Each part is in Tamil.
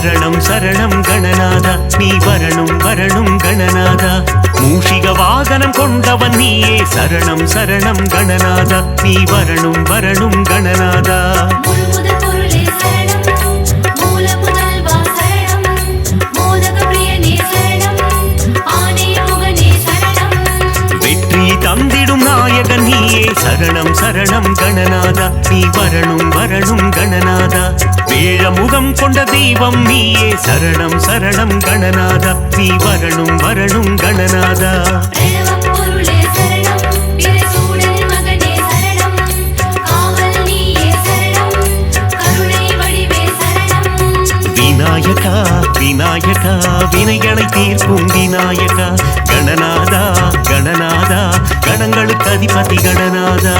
சரணம் சரணம் கணநாதா நீ வரணும் வரணும் கணநாதா மூஷிக வாகனம் கொண்டவன் நீயே சரணம் சரணம் கணநாதா நீ வரணும் வரணும் கணநாதா தந்திடும் நாயகன் நீயே சரணம் சரணம் கணநாதா நீ வரணும் வரணும் கணநாதா வேழமுகம் கொண்ட தெய்வம் நீயே சரணம் சரணம் கணநாதா நீ வரணும் வரணும் கணநாதா விநாயகா விநாயகா வினைகளை தீர்க்கும் விநாயகா கணநாதா கணநாதா கணங்களுக்கு அதிபதி கணநாதா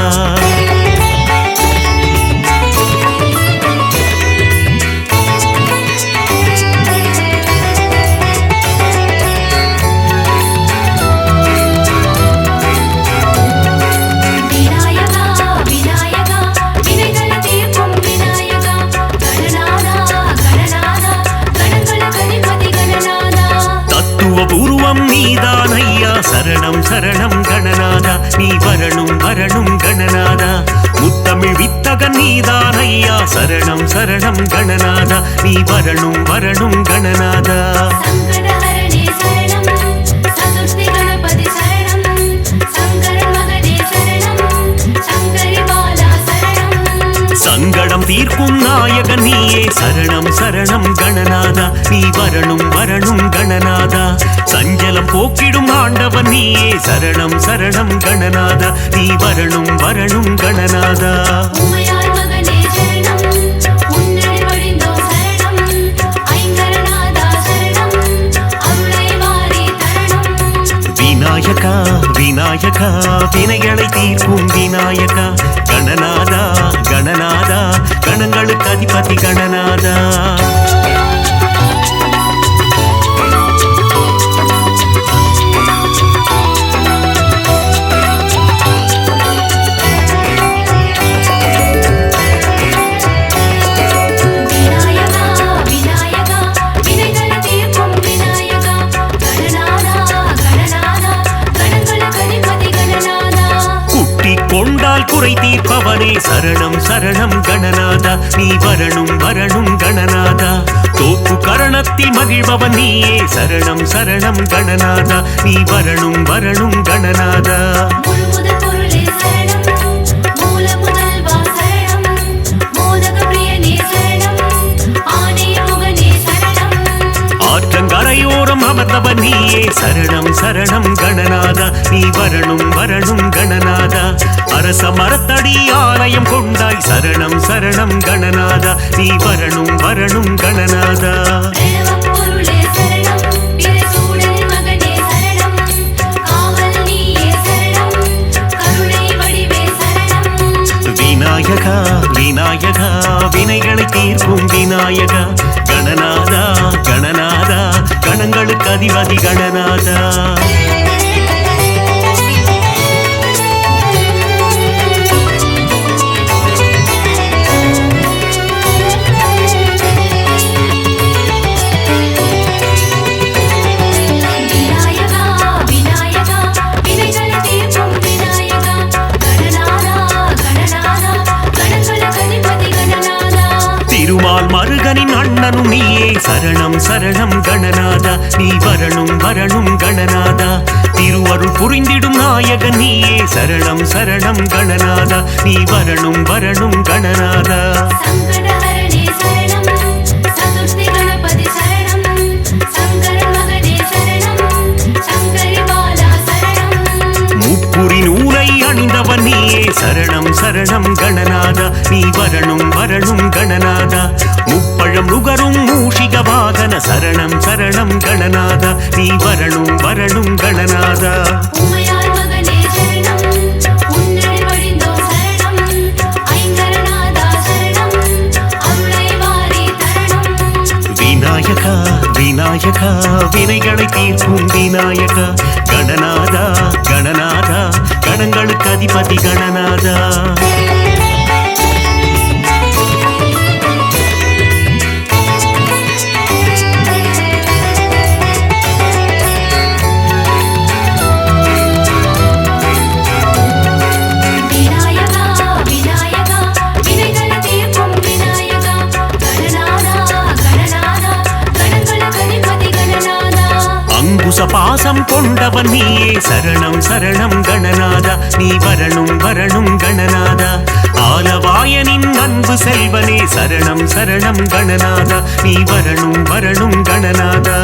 பூர்வம் நீதான் ஐயா சரணம் சரணம் கணநாதா நீ வரணும் வரணும் கணநாதா முத்தமிழ் வித்தகன் நீதான் ஐயா சரணம் சரணம் கணநாதா நீ வரணும் வரணும் கணநாதா சங்கடம் தீர்க்கும் நாயகன் நீயே சரணம் சரணம் கணநாதா நீ வரணும் வரணும் கணநாதா சஞ்சலம் போக்கிடும் ஆண்டவன் நீயே சரணம் சரணம் கணநாதா நீ வரணும் வரணும் கணநாதா விநாயகா விநாயகா வினைகளை தீர்க்கும் விநாயகா கணநாதா கணநாதா கணங்களுக்கு அதிபதி கணநாதா கொண்டால் குறை தீர்ப்பவனே சரணம் சரணம் கணநாதா நீ வரணும் வரணும் கணநாதா தோப்பு கரணத்தில் மகிழ்பவன் நீயே சரணம் சரணம் கணநாதா நீ வரணும் வரணும் கணநாதா ஆற்றங்கரையோரம் அமர்ந்தவன் நீயே சரணம் சரணம் கணநாதா நீ வரணும் வரணும் கணநாதா அரச மரத்தடி ஆலயம் கொண்டாய் சரணம் சரணம் கணநாதா நீ வரணும் வரணும் கணநாதா விநாயகா விநாயகா வினைகளை தீர்க்கும் விநாயகா கணநாதா கணநாதா கணங்களுக்கு அதிபதி கணநாதா திருமால் மருகனின் அண்ணனும் நீயே சரணம் சரணம் கணநாதா நீ வரணும் வரணும் கணநாதா திருவருள் புரிந்திடும் நாயகன் நீயே சரணம் சரணம் கணநாதா நீ வரணும் வரணும் கணநாதா முப்புரி நூலை அணிந்தவன் நீயே சரணம் சரணம் கணநாதா நீ வரணும் வரணும் கணநாதா முப்பழம் நுகரும் மூஷிக வாகன சரணம் சரணம் கணநாதா நீ வரணும் வரணும் கணநாதா விநாயகா விநாயகா வினைகளை தீர்க்கும் விநாயகா கணநாதா கணநாதா கணங்களுக்கு அதிபதி கணநாதா பாசம் கொண்டவன் நீயே சரணம் சரணம் கணநாதா நீ வரணும் வரணும் கணநாதா ஆலவாயனின் அன்பு செல்வனே சரணம் சரணம் கணநாதா நீ வரணும் வரணும் கணநாதா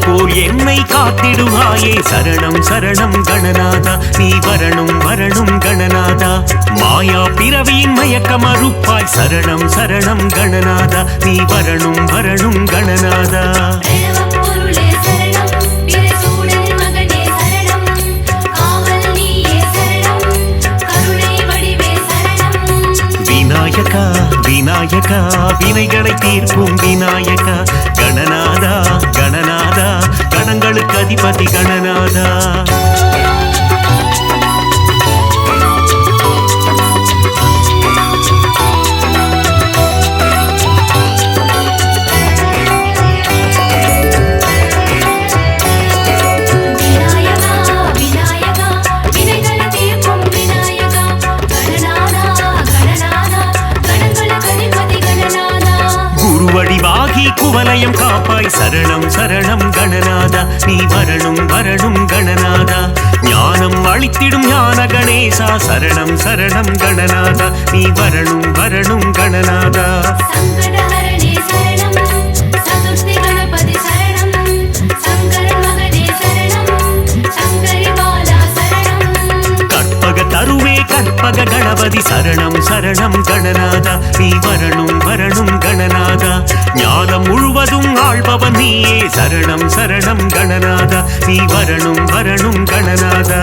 போல் என்னை காத்திடுவாயே சரணம் சரணம் கணநாதா நீ வரணும் வரணும் கணநாதா மாயா பிறவியின் மயக்கம் அறுப்பாய் சரணம் சரணம் கணநாதா நீ வரணும் வரணும் கணநாதா விநாயகா விநாயகா வினைகளை தீர்க்கும் விநாயகா கணநாதா கணநாதா கணங்களுக்கு அதிபதி கணநாதா குவலயம் காப்பாய் சரணம் சரணம் கணநாதா நீ வரணும் வரணும் கணநாதா ஞானம் அளித்திடும் ஞான கணேசா சரணம் சரணம் கணநாதா நீ வரணும் வரணும் கணநாதா தருவே கற்பக கணபதி சரணம் சரணம் கணநாதா நீ வரணும் வரணும் கணநாதா ஞானம் முழுவதும் ஆள்பவன் நீயே சரணம் சரணம் கணநாதா நீ வரணும் வரணும் கணநாதா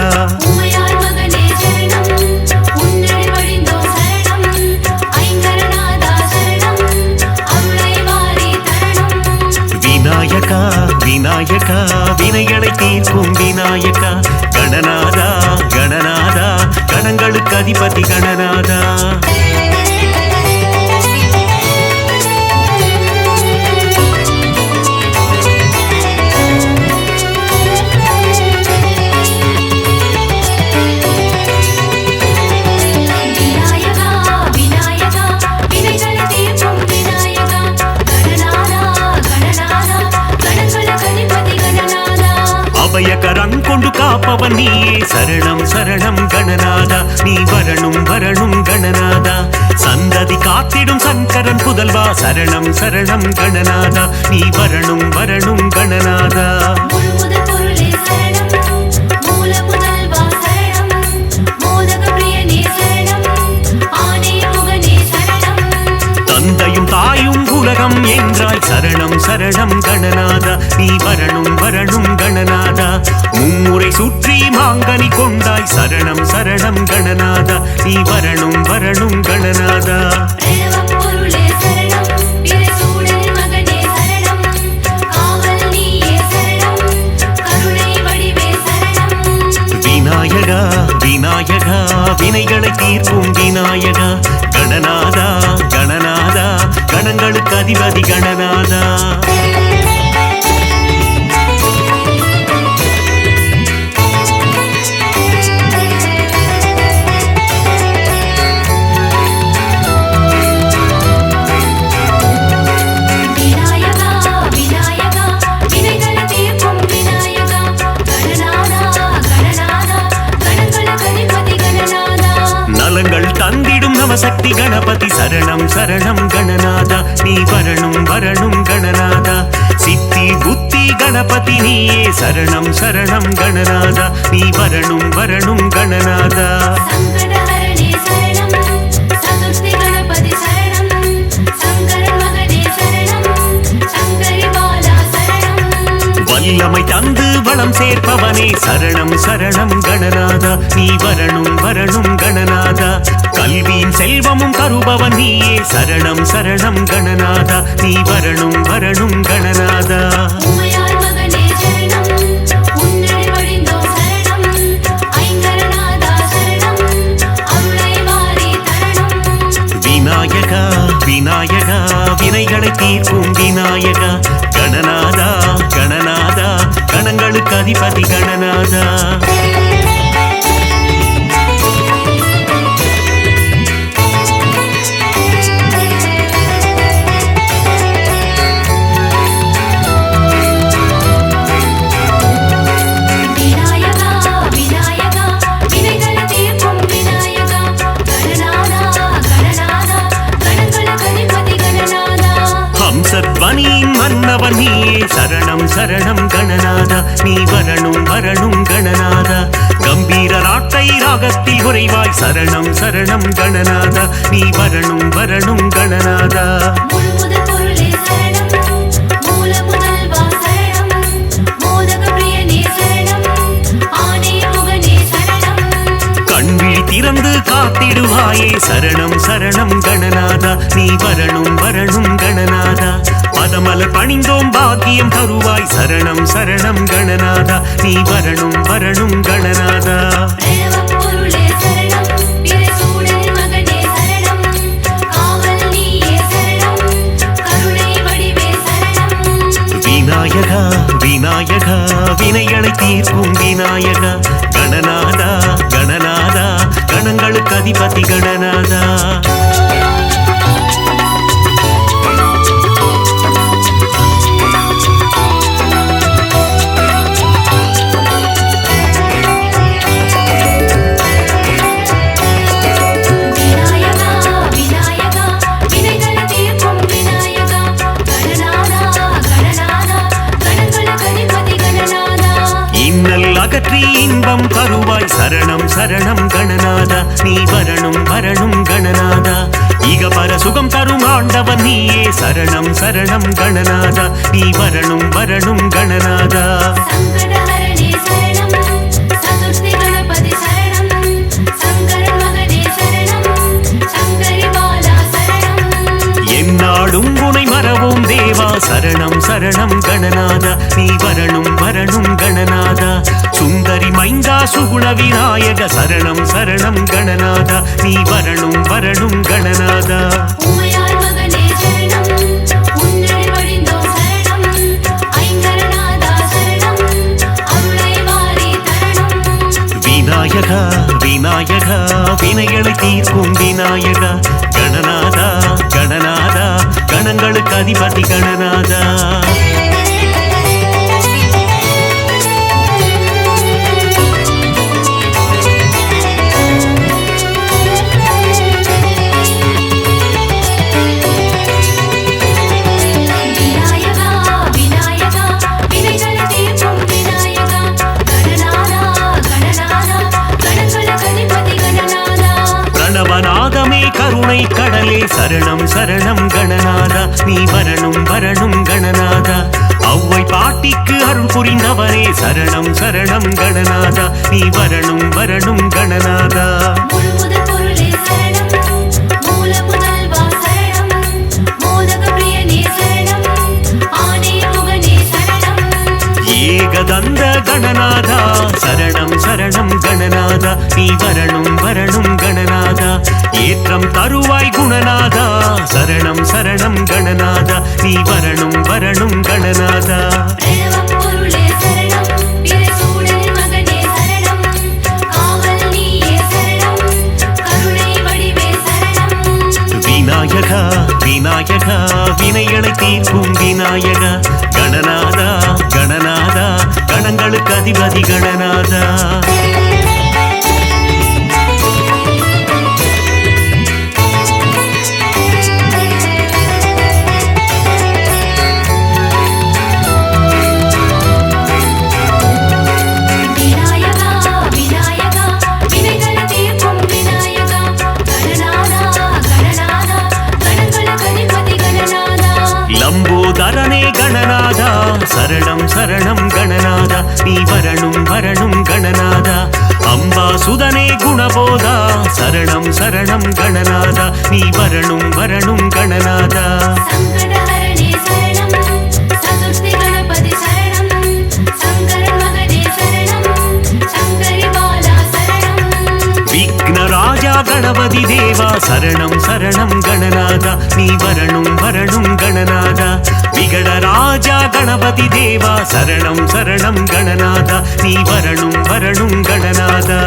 விநாயகா விநாயகா வினைகளை தீர்க்கும் விநாயகா கணநாதா கணநாதா கணங்களுக்கு அதிபதி கணநாதா அபயகரம் கொண்டு காப்பவன் நீயே சரணம் சரணம் கணநாதா நீ வரணும் வரணும் கணநாதா சந்ததி காத்திடும் சங்கரன் புதல்வா சரணம் சரணம் கணநாதா நீ வரணும் வரணும் கணநாதா தந்தையும் தாயும் உலகம் என்றாய் சரணம் சரணம் கணநாதா நீ வரணும் வரணும் கணநாதா மும்முறை சுற்றி மாங்கனி கொண்டாய் சரணம் சரணம் கணநாதா நீ வரணும் வரணும் கணநாதா விநாயகா விநாயகா வினைகளை தீர்க்கும் விநாயகா கணநாதா கணநாதா கணங்களுக்கு அதிபதி கணநாதா தந்திடும் நவசக்தி கணபதி சரணம் சரணம் கணநாதா நீ வரணும் வரணும் கணநாதா சித்தி புத்தி கணபதி நீயே சரணம் சரணம் கணநாதா நீ வரணும் வரணும் கணநாதா வல்லமை தந்து வளம் சேர்ப்பவனே சரணம் சரணம் கணநாதா நீ வரணும் வரணும் கணநாதா கல்வியின் செல்வமும் தருபவன் நீயே சரணம் சரணம் கணநாதா நீ வரணும் வரணும் கணநாதா விநாயகா விநாயகா வினைகளை தீர்க்கும் விநாயகா கணநாதா கணநாதா கணங்களுக்கு அதிபதி கணநாதா சரணம் கணநாதா நீ வரணும் வரணும் கணநாதா கம்பீர நாட்டை ராகத்தில் உறைவாய் சரணம் சரணம் கணநாதா நீ வரணும் வரணும் கணநாதா கண்விழி திறந்து காத்திடுவாயே சரணம் சரணம் கணநாதா நீ வரணும் வரணும் கணநாதா பதமலர் பணிந்தோம் பாக்கியம் தருவாய் சரணம் சரணம் கணநாதா நீ வரணும் வரணும் கணநாதா விநாயகா விநாயகா வினைகளை தீர்க்கும் விநாயகா கணநாதா கணநாதா கணங்களுக்கு அதிபதி கணநாதா அகற்றி இன்பம் தருவாய் சரணம் சரணம் கணநாதா நீ வரணும் வரணும் கணநாதா இகபர சுகம் தரும் ஆண்டவன் நீயே சரணம் சரணம் கணநாதா நீ வரணும் வரணும் கணநாதா என்னாலும் உனை மறவோம் தேவா சரணம் சரணம் கணநாதா நீ வரணும் வரணும் கணநாதா சுந்தரி மைந்தா சுகுண விநாயக சரணம் சரணம் கணநாதா நீ வரணும் வரணும் கணநாதா விநாயகா விநாயகா வினைகளை தீர்க்கும் விநாயகா கணநாதா கணநாதா கணங்களுக்கு அதிபதி கணநாதா கருணை கடலே சரணம் சரணம் கணநாதா நீ வரணும் வரணும் கணநாதா அவ்வை பாட்டிக்கு அருள் புரிந்தவரே சரணம் சரணம் கணநாதா நீ வரணும் வரணும் கணநாதா ஏகதந்த கணநாதா சரணம் சரணம் கணநாதா நீ வரணும் வரணும் கணநாதா ஏற்றம் தருவாய் குணநாதா சரணம் சரணம் கணநாதா நீ வரணும் வரணும் கணநாதா விநாயகா விநாயகா வினைகளை தீர்க்கும் விநாயகா கணநாதா கணநாதா கணங்களுக்கு அதிபதி கணநாதா லம்போதரனே கணநாதா சரணம் சரணம் கணநாதா நீ வரணும் வரணும் கணநாதா அம்பாசுதனே குணபோதா சரணம் சரணம் கணநாதா நீ வரணும் வரணும் கணநாதா விக்னராஜா கணபதி தேவா சரணம் சரணம் கணநாதா நீ வரணும் வரணும் கணநாதா விகடராஜா கணபதி தேவா சரணம் சரணம் கணநாதா நீ வரணும் வரணும் கணநாதா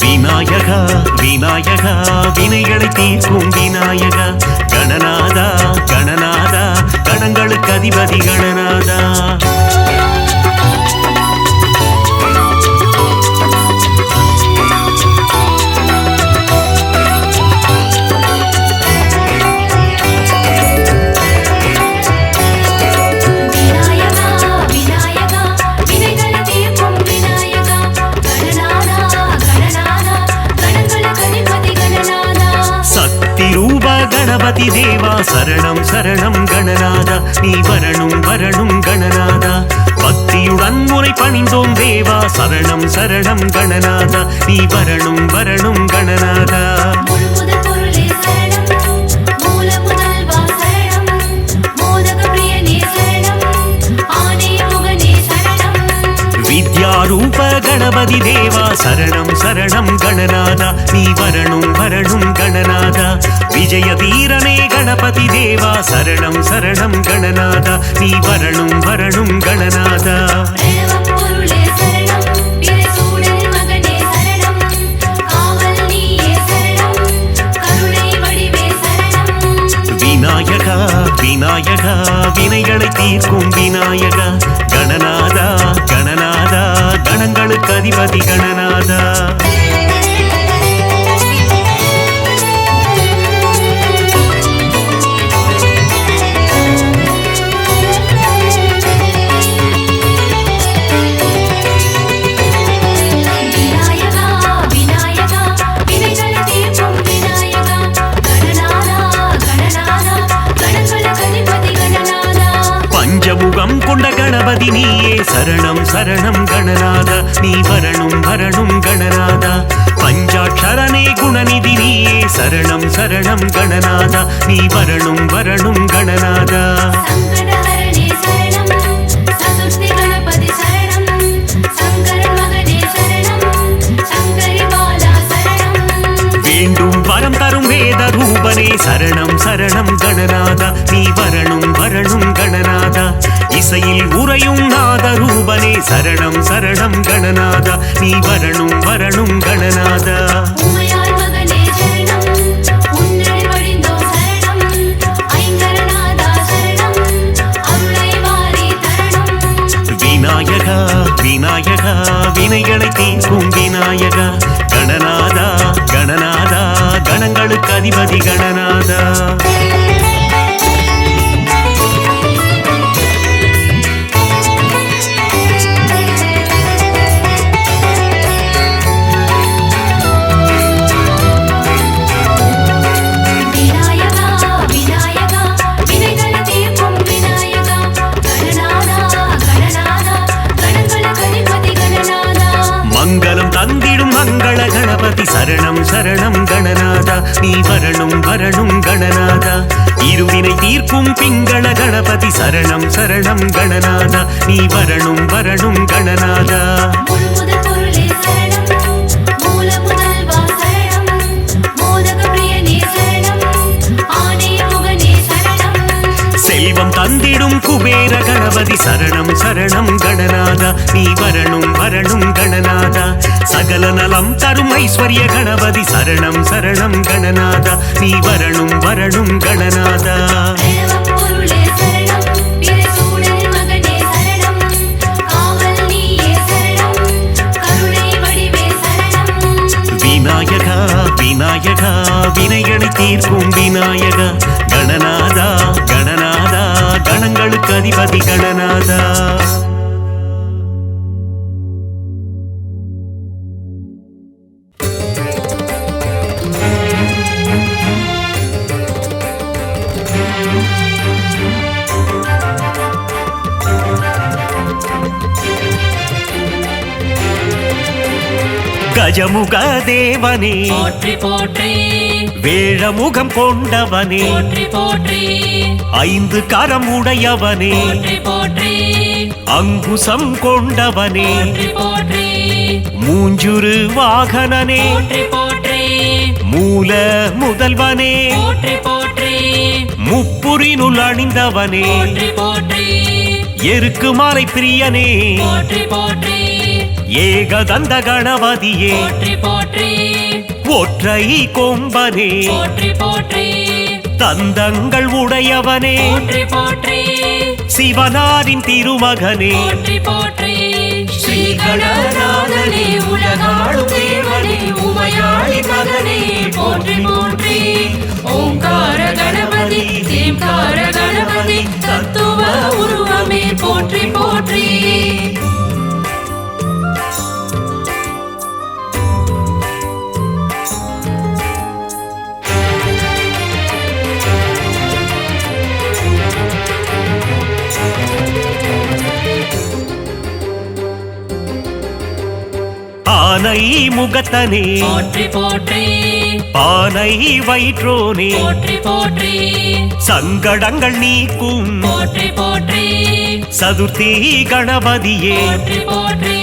விநாயகா விநாயகா வினைகளை தீர்க்கும் விநாயகா கணநாதா கணநாதா கணங்களுக்கு அதிபதி கணநாதா சரணம் சரணம் கணநாதா நீ வரணும் வரணும் கணநாதா பக்தியுடன் முறை பணிந்தோம் தேவா சரணம் சரணம் கணநாதா நீ வரணும் வரணும் கணநாதா வித்யாரூப கணபதி தேவா சரணம் சரணம் கணநாதா நீ வரணும் வரணும் கணநாதா விஜய வீரனே கணபதி தேவா சரணம் சரணம் கணநாதா நீ வரணும் வரணும் கணநாதா விநாயகா விநாயகா வினைகளை தீர்க்கும் விநாயகா கணநாதா கணநாதா கணங்களுக்கு அதிபதி கணநாதா பஞ்சமுகம் கொண்ட கணபதி நீயே சரணம் சரணம் கணநாதா நீ வரணும் வரணும் கணநாதா பஞ்சாட்சரனே குணநிதி நீயே சரணம் சரணம் கணநாதா நீ வரணும் வரணும் கணநாதா வேண்டும் வரம் தரும் வேத ரூபனே சரணம் சரணம் கணநாதா நீ வரணும் வரணும் கணநாதா இசையில் உறையும் நாத ரூபனே சரணம் சரணம் கணநாதா நீ வரணும் வரணும் கணநாதா விநாயகா விநாயகா வினைகளை தீர்க்கும் விநாயகா கணநாதா கணநாதா கணங்களுக்கு அதிபதி கணநாதா மங்களம் தந்திடும் மங்கள கணபதி சரணம் சரணம் கணநாதா நீ வரணும் வரணும் கணநாதா இருவினை தீர்க்கும் பிங்கள கணபதி சரணம் சரணம் கணநாதா நீ வரணும் வரணும் கணநாதா செல்வம் தந்திடும் குபேர கணபதி சரணம் சரணம் கணநாதா நீ வரணும் வரணும் கணநாதா சகல நலம் தரும் ஐஸ்வர்ய கணபதி சரணம் சரணம் கணநாதா நீ வரணும் வரணும் கணநாதா விநாயகா விநாயகா வினைகளை தீர்க்கும் விநாயகா கணநாதா கணநாதா கணங்களுக்கு அதிபதி கணநாதா கஜமுக தேவனே போற்றி போற்றி வேழமுகம் கொண்டவனே போற்றி போற்றி ஐந்து கரம் உடையவனே போற்றி போற்றி அங்குசம் கொண்டவனே போற்றி போற்றி மூஞ்சுரு வாகனனே போற்றி போற்றி மூல முதல்வனே போற்றி போற்றி முப்புரினுள் அணிந்தவனே போற்றி போற்றி எருக்கு மாலை பிரியனே போற்றி போற்றி ஏகதந்த கணபதியே போற்றி போற்றி ஒற்றை கொம்பனே போற்றி போற்றி தந்தங்கள் உடையவனே போற்றி போற்றி சிவனாரின் திருமகனே போற்றி போற்றி ஸ்ரீ கணநாதனே உலகாளும் தேவனே உமையாளி மகனே போற்றி போற்றி ஓங்கார கணபதி தேம்கார கணபதி தத்துவ உருவமே போற்றி போற்றி ஆனை முகத்தனே போற்றி போற்றி பானை வயிற்றோனே போற்றி போற்றி சங்கடங்கள் நீக்கும் போற்றி போற்றி சதுர்த்தி கணபதியே போற்றி போற்றி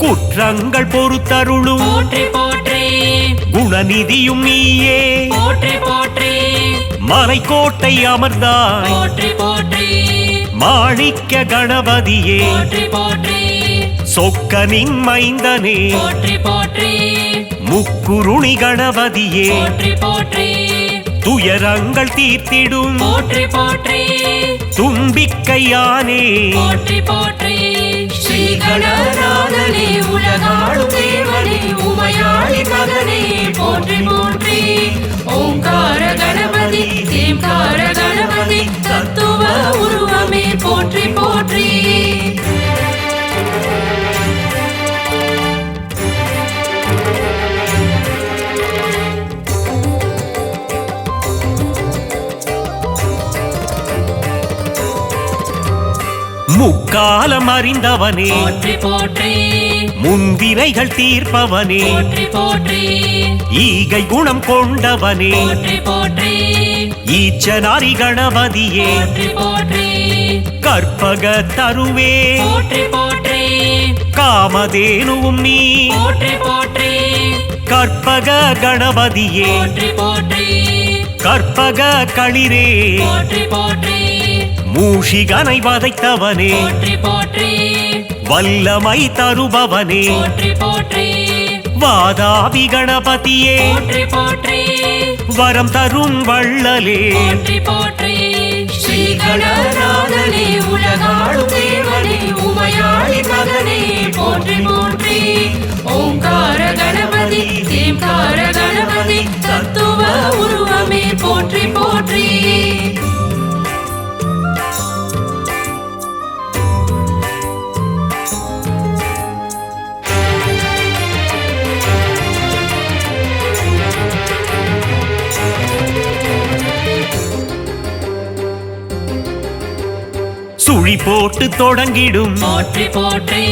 குற்றங்கள் பொறுத்தருளும் போற்றி போற்றி குணநிதியும் நீயே போற்றி போற்றி மலைக்கோட்டை அமர்ந்தாய் போற்றி போற்றி மாணிக்க கணபதியே போற்றி போற்றி சொக்கனின் மைந்தனே போற்றி போற்றி முக்குருணி கணபதியே போற்றி போற்றி துயரங்கள் தீர்த்திடும் போற்றி போற்றி தும்பிக்கையானே போற்றி போற்றி ஸ்ரீ கணநாதனே உலகாளும் தேவனே உமையாளி மகனே போற்றி போற்றி ஓங்கார கணபதி தேம்கார கணபதி தத்துவ உருவமே போற்றி போற்றி முக்காலம் அறிந்தவனே போற்றி போற்றி முன்வினைகள் தீர்ப்பவனே போற்றி போற்றி ஈகை குணம் கொண்டவனே போற்றி போற்றி ஈச்சனாரி கணபதியே போற்றி போற்றி கற்பக தருவே போற்றி போற்றி காமதேனுவும் நீ போற்றி போற்றி கற்பக கணபதியே போற்றி போற்றி கற்பக களிரே போற்றி போற்றி மூஷிகனை வதைத்தவனே போற்றி போற்றி வல்லமை தருபவனே போற்றி போற்றி வாதாபி கணபதியே போற்றி போற்றி வரம் தரும் வள்ளலே போற்றி போற்றி ஸ்ரீ கணநாதனே உலகாளும் தேவனே உமையாளி மகனே போற்றி போற்றி ஓங்கார கணபதி தேம்கார கணபதி தத்துவ உருவமே போற்றி போற்றி சுழி போட்டு தொடங்கிடும் போற்றி போற்றி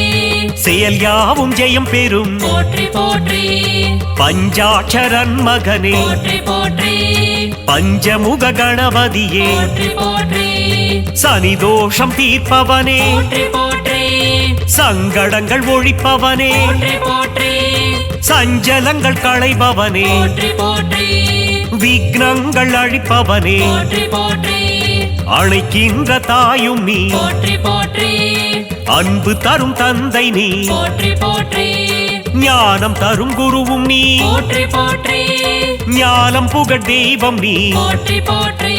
செயல் யாவும் ஜெயம் பெறும் போற்றி போற்றி பஞ்சாட்சரன் மகனே போற்றி போற்றி பஞ்சமுக கணபதியே போற்றி போற்றி சனிதோஷம் தீர்ப்பவனே போற்றி போற்றி சங்கடங்கள் ஒழிப்பவனே போற்றி போற்றி சஞ்சலங்கள் களைபவனே போற்றி போற்றி விக்னங்கள் அழிப்பவனே போற்றி போற்றி அழைக்கின்ற தாயும் நீ போற்றி போற்றி அன்பு தரும் தந்தை நீ போற்றி போற்றி ஞானம் தரும் குருவும் நீ போற்றி போற்றி ஞானம் புகழ் தெய்வம் நீ போற்றி போற்றி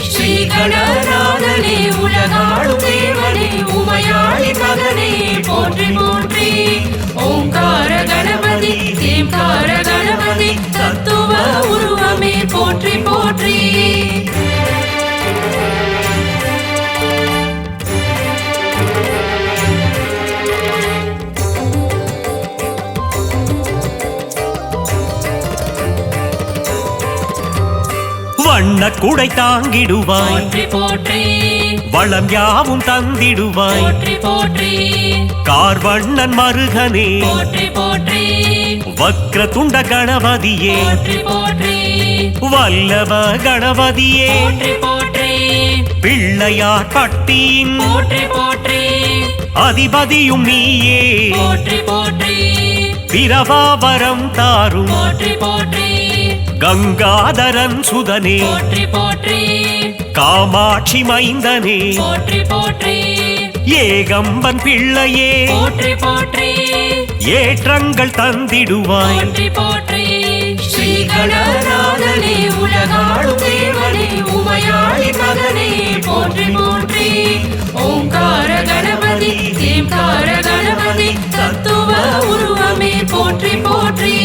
ஸ்ரீ கணநாதனே உலகாளும் தேவனே உமையாளி மகனே போற்றி போற்றி ஓங்கார கணபதி தேம்கார கணபதி தத்துவ உருவமே போற்றி போற்றி வண்ண குடை தாங்கிடுவாய் போற்றி போற்றி வளம் யாவும் தந்திடுவாய் போற்றி போற்றி கார்வண்ணன் மருகனே போற்றி போற்றி வக்ர துண்ட கணபதியே போற்றி போற்றி வல்லவ கணபதியே போற்றி போற்றி பிள்ளையார் பட்டியின் போற்றி போற்றி அதிபதியும் நீயே போற்றி போற்றி பிரபாவரம் தாரும் போற்றி போற்றி கங்காதரன் சுதனே போற்றி போற்றி காமாட்சி மைந்தனே போற்றி போற்றி ஏகம்பன் பிள்ளையே போற்றி போற்றி ஏற்றங்கள் தந்திடுவாய் போற்றி போற்றி ஸ்ரீ கணநாதனே உலகாளும் தேவனே உமையாளி மகனே போற்றி போற்றி ஓங்கார கணபதி தேம்கார கணபதி தத்துவ உருவமே போற்றி போற்றி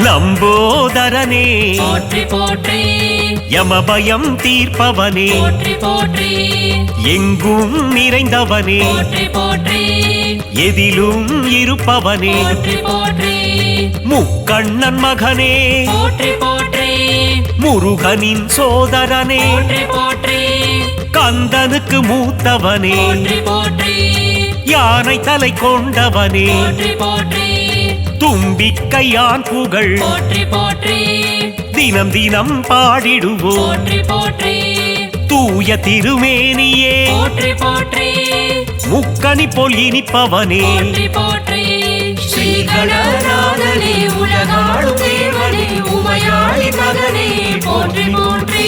லம்போதரனே போற்றி போற்றி யமபயம் தீர்ப்பவனே போற்றி போற்றி எங்கும் நிறைந்தவனே போற்றி போற்றி எதிலும் இருப்பவனே போற்றி போற்றி முக்கண்ணன் மகனே போற்றி போற்றி முருகனின் சோதரனே போற்றி போற்றி கந்தனுக்கு மூத்தவனே போற்றி போற்றி யானை தலை கொண்டவனே போற்றி போற்றி தும்பிக்கையான் புகழ் போற்றி போற்றி தினம் தினம் பாடிடுவோம் போற்றி போற்றி தூய திருமேனியே போற்றி போற்றி முக்கணி போல் இனிப்பவனே போற்றி போற்றி ஸ்ரீ கணநாதனே உலகாளும் தேவனே உமையாளி மகனே போற்றி போற்றி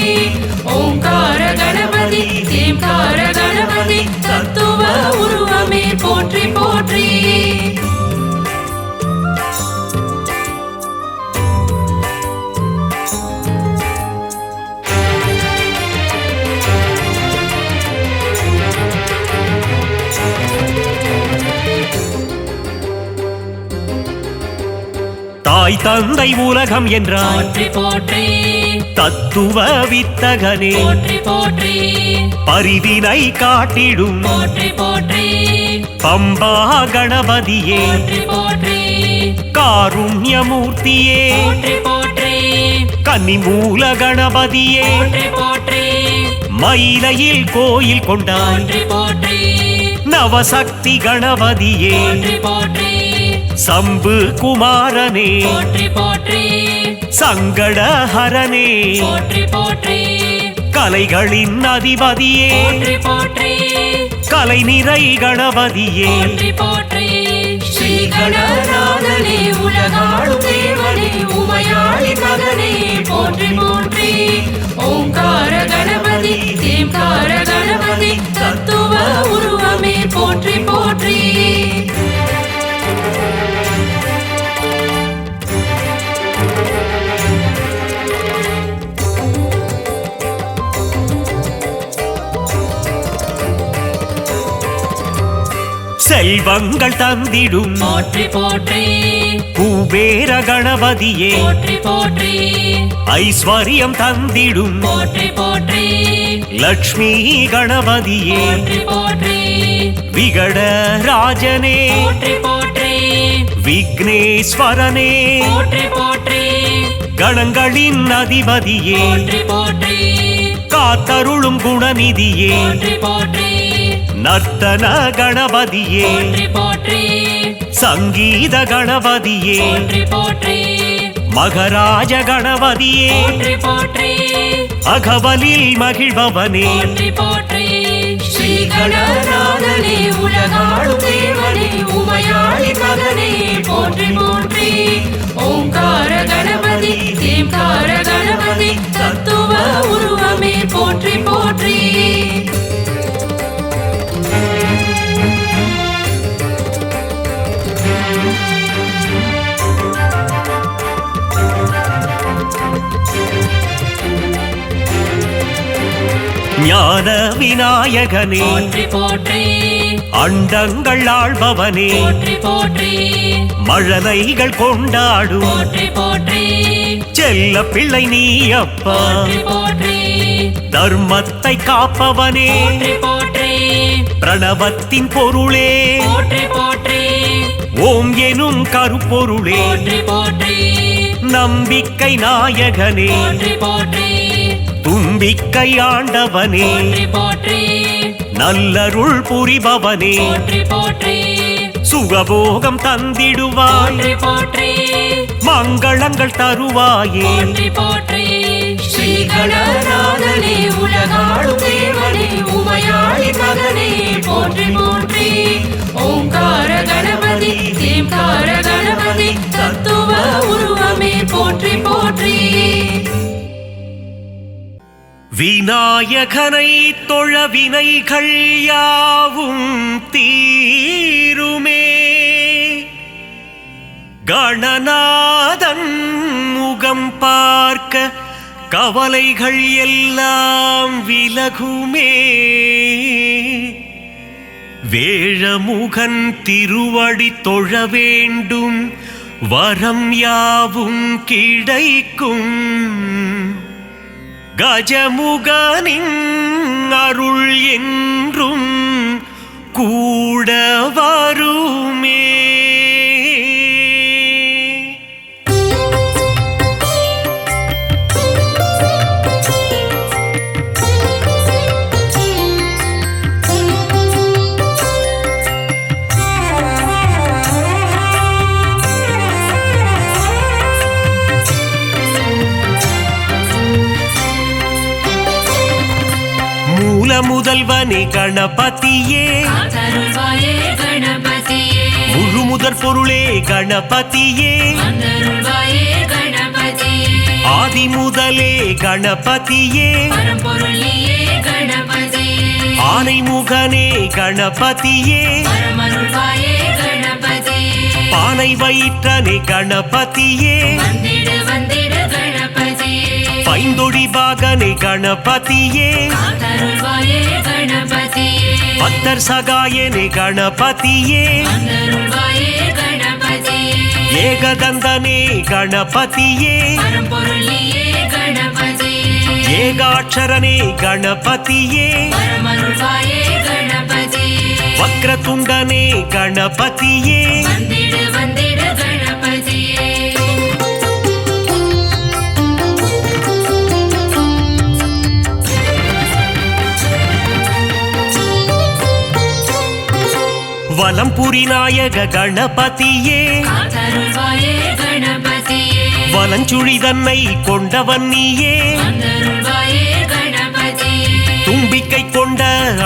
ஓங்கார கணபதி தேம்கார கணபதி தத்துவ உருவமே போற்றி போற்றி தாய் தந்தை உலகம் என்றாய் போற்றி போற்றி தத்துவ வித்தகனே போற்றி போற்றி பரிவினை காட்டிடும் போற்றி போற்றி பம்பா கணபதியே போற்றி போற்றி காருண்யமூர்த்தியே போற்றி போற்றி கன்னிமூல கணபதியே போற்றி போற்றி மயிலையில் கோயில் கொண்டாய் போற்றி போற்றி நவசக்தி கணபதியே போற்றி போற்றி சம்பு குமாரனே போற்றி போற்றி சங்கடஹரனே போற்றி போற்றி கலைகளின் அதிபதியே போற்றி போற்றி கலை நிறை கணபதியே போற்றி போற்றி ஸ்ரீ கணநாதனே உலகாளும் தேவனே உமையாளி மகனே போற்றி போற்றி ஓங்கார கணபதி தேம்கார கணபதி தத்துவ உருவமே போற்றி போற்றி செல்வங்கள் தந்திடும் போற்றி போற்றி குபேர கணபதியே போற்றி போற்றி ஐஸ்வர்யம் தந்திடும் போற்றி போற்றி லக்ஷ்மி கணபதியே போற்றி போற்றி விகட ராஜனே போற்றி போற்றி விக்னேஸ்வரனே போற்றி போற்றி கணங்களின் அதிபதியே போற்றி போற்றி காத்தருளும் குணநிதியே போற்றி போற்றி நர்த்தன கணபதியே போற்றி போற்றி சங்கீத கணபதியே போற்றி போற்றி மகராஜ கணபதியே போற்றி போற்றி அகவலில் மகிழ்பவனே போற்றி போற்றி ஸ்ரீ கணநாதனே உலகாளும் தேவனே உமையாளி மகனே போற்றி போற்றி ஓங்கார கணபதி தேம்கார கணபதி தத்துவ உருவமே போற்றி போற்றி ஞான விநாயகனே போற்றி போற்றி அண்டங்கள் ஆள்பவனே போற்றி போற்றி மழலைகள் கொண்டாடும் போற்றி போற்றி செல்ல பிள்ளை நீ அப்பா போற்றி போற்றி தர்மத்தை காப்பவனே போற்றி போற்றி பிரணவத்தின் பொருளே போற்றி போற்றி ஓம் எனும் கருப்பொருளே போற்றி போற்றி நம்பிக்கை நாயகனே போற்றி போற்றி தும்பிக்கை ஆண்டவனே போற்றி போற்றி நல்லருள் புரிபவனே போற்றி போற்றி சுகபோகம் தந்திடுவாய் போற்றி போற்றி மங்களங்கள் தருவாயே போற்றி போற்றி ஸ்ரீ கணநாதனே உலகாளும் தேவனே உமையாளி மகனே போற்றி போற்றி ஓங்கார கணபதி தேம்கார கணபதி தத்துவ உருவமே போற்றி போற்றி விநாயகனை தொழ வினைகள் யாவும் தீருமே கணநாதன் முகம் பார்க்க கவலைகள் எல்லாம் விலகுமே வேழமுகன் திருவடி தொழ வேண்டும் வரம் யாவும் கிடைக்கும் கஜமுகனின் அருள் என்றும் கூட வருமே குல முதல்வனே கணபதியே காத்தருள்வாயே கணபதியே முழு முதற் பொருளே கணபதியே வந்தருள்வாயே கணபதியே ஆதி முதலே கணபதியே பரம்பொருளியே கணபதியே ஆனை முகனே கணபதியே பரமருள்வாயே கணபதியே பானை வயிற்றனே கணபதியே வந்திடு வந்திடு கணபதியே பைந்தொடி பாகனே கணபதியே காத்தருள்வாயே கணபதியே பத்தர் சகாயனே கணபதியே வந்தருள்வாயே கணபதியே ஏகதந்தனே கணபதியே பரம்பொருளியே கணபதியே ஏகாட்சரனே கணபதியே பரமருள்வாயே கணபதியே வக்ரதுண்டனே கணபதியே வந்திடு வந்திடு கணபதியே வலம்புரி நாயக கணபதியே காத்தருள்வாயே கணபதியே வலஞ்சுழி தன்னை கொண்டவன் நீயே வந்தருள்வாயே கணபதியே தும்பிக்கை கொண்ட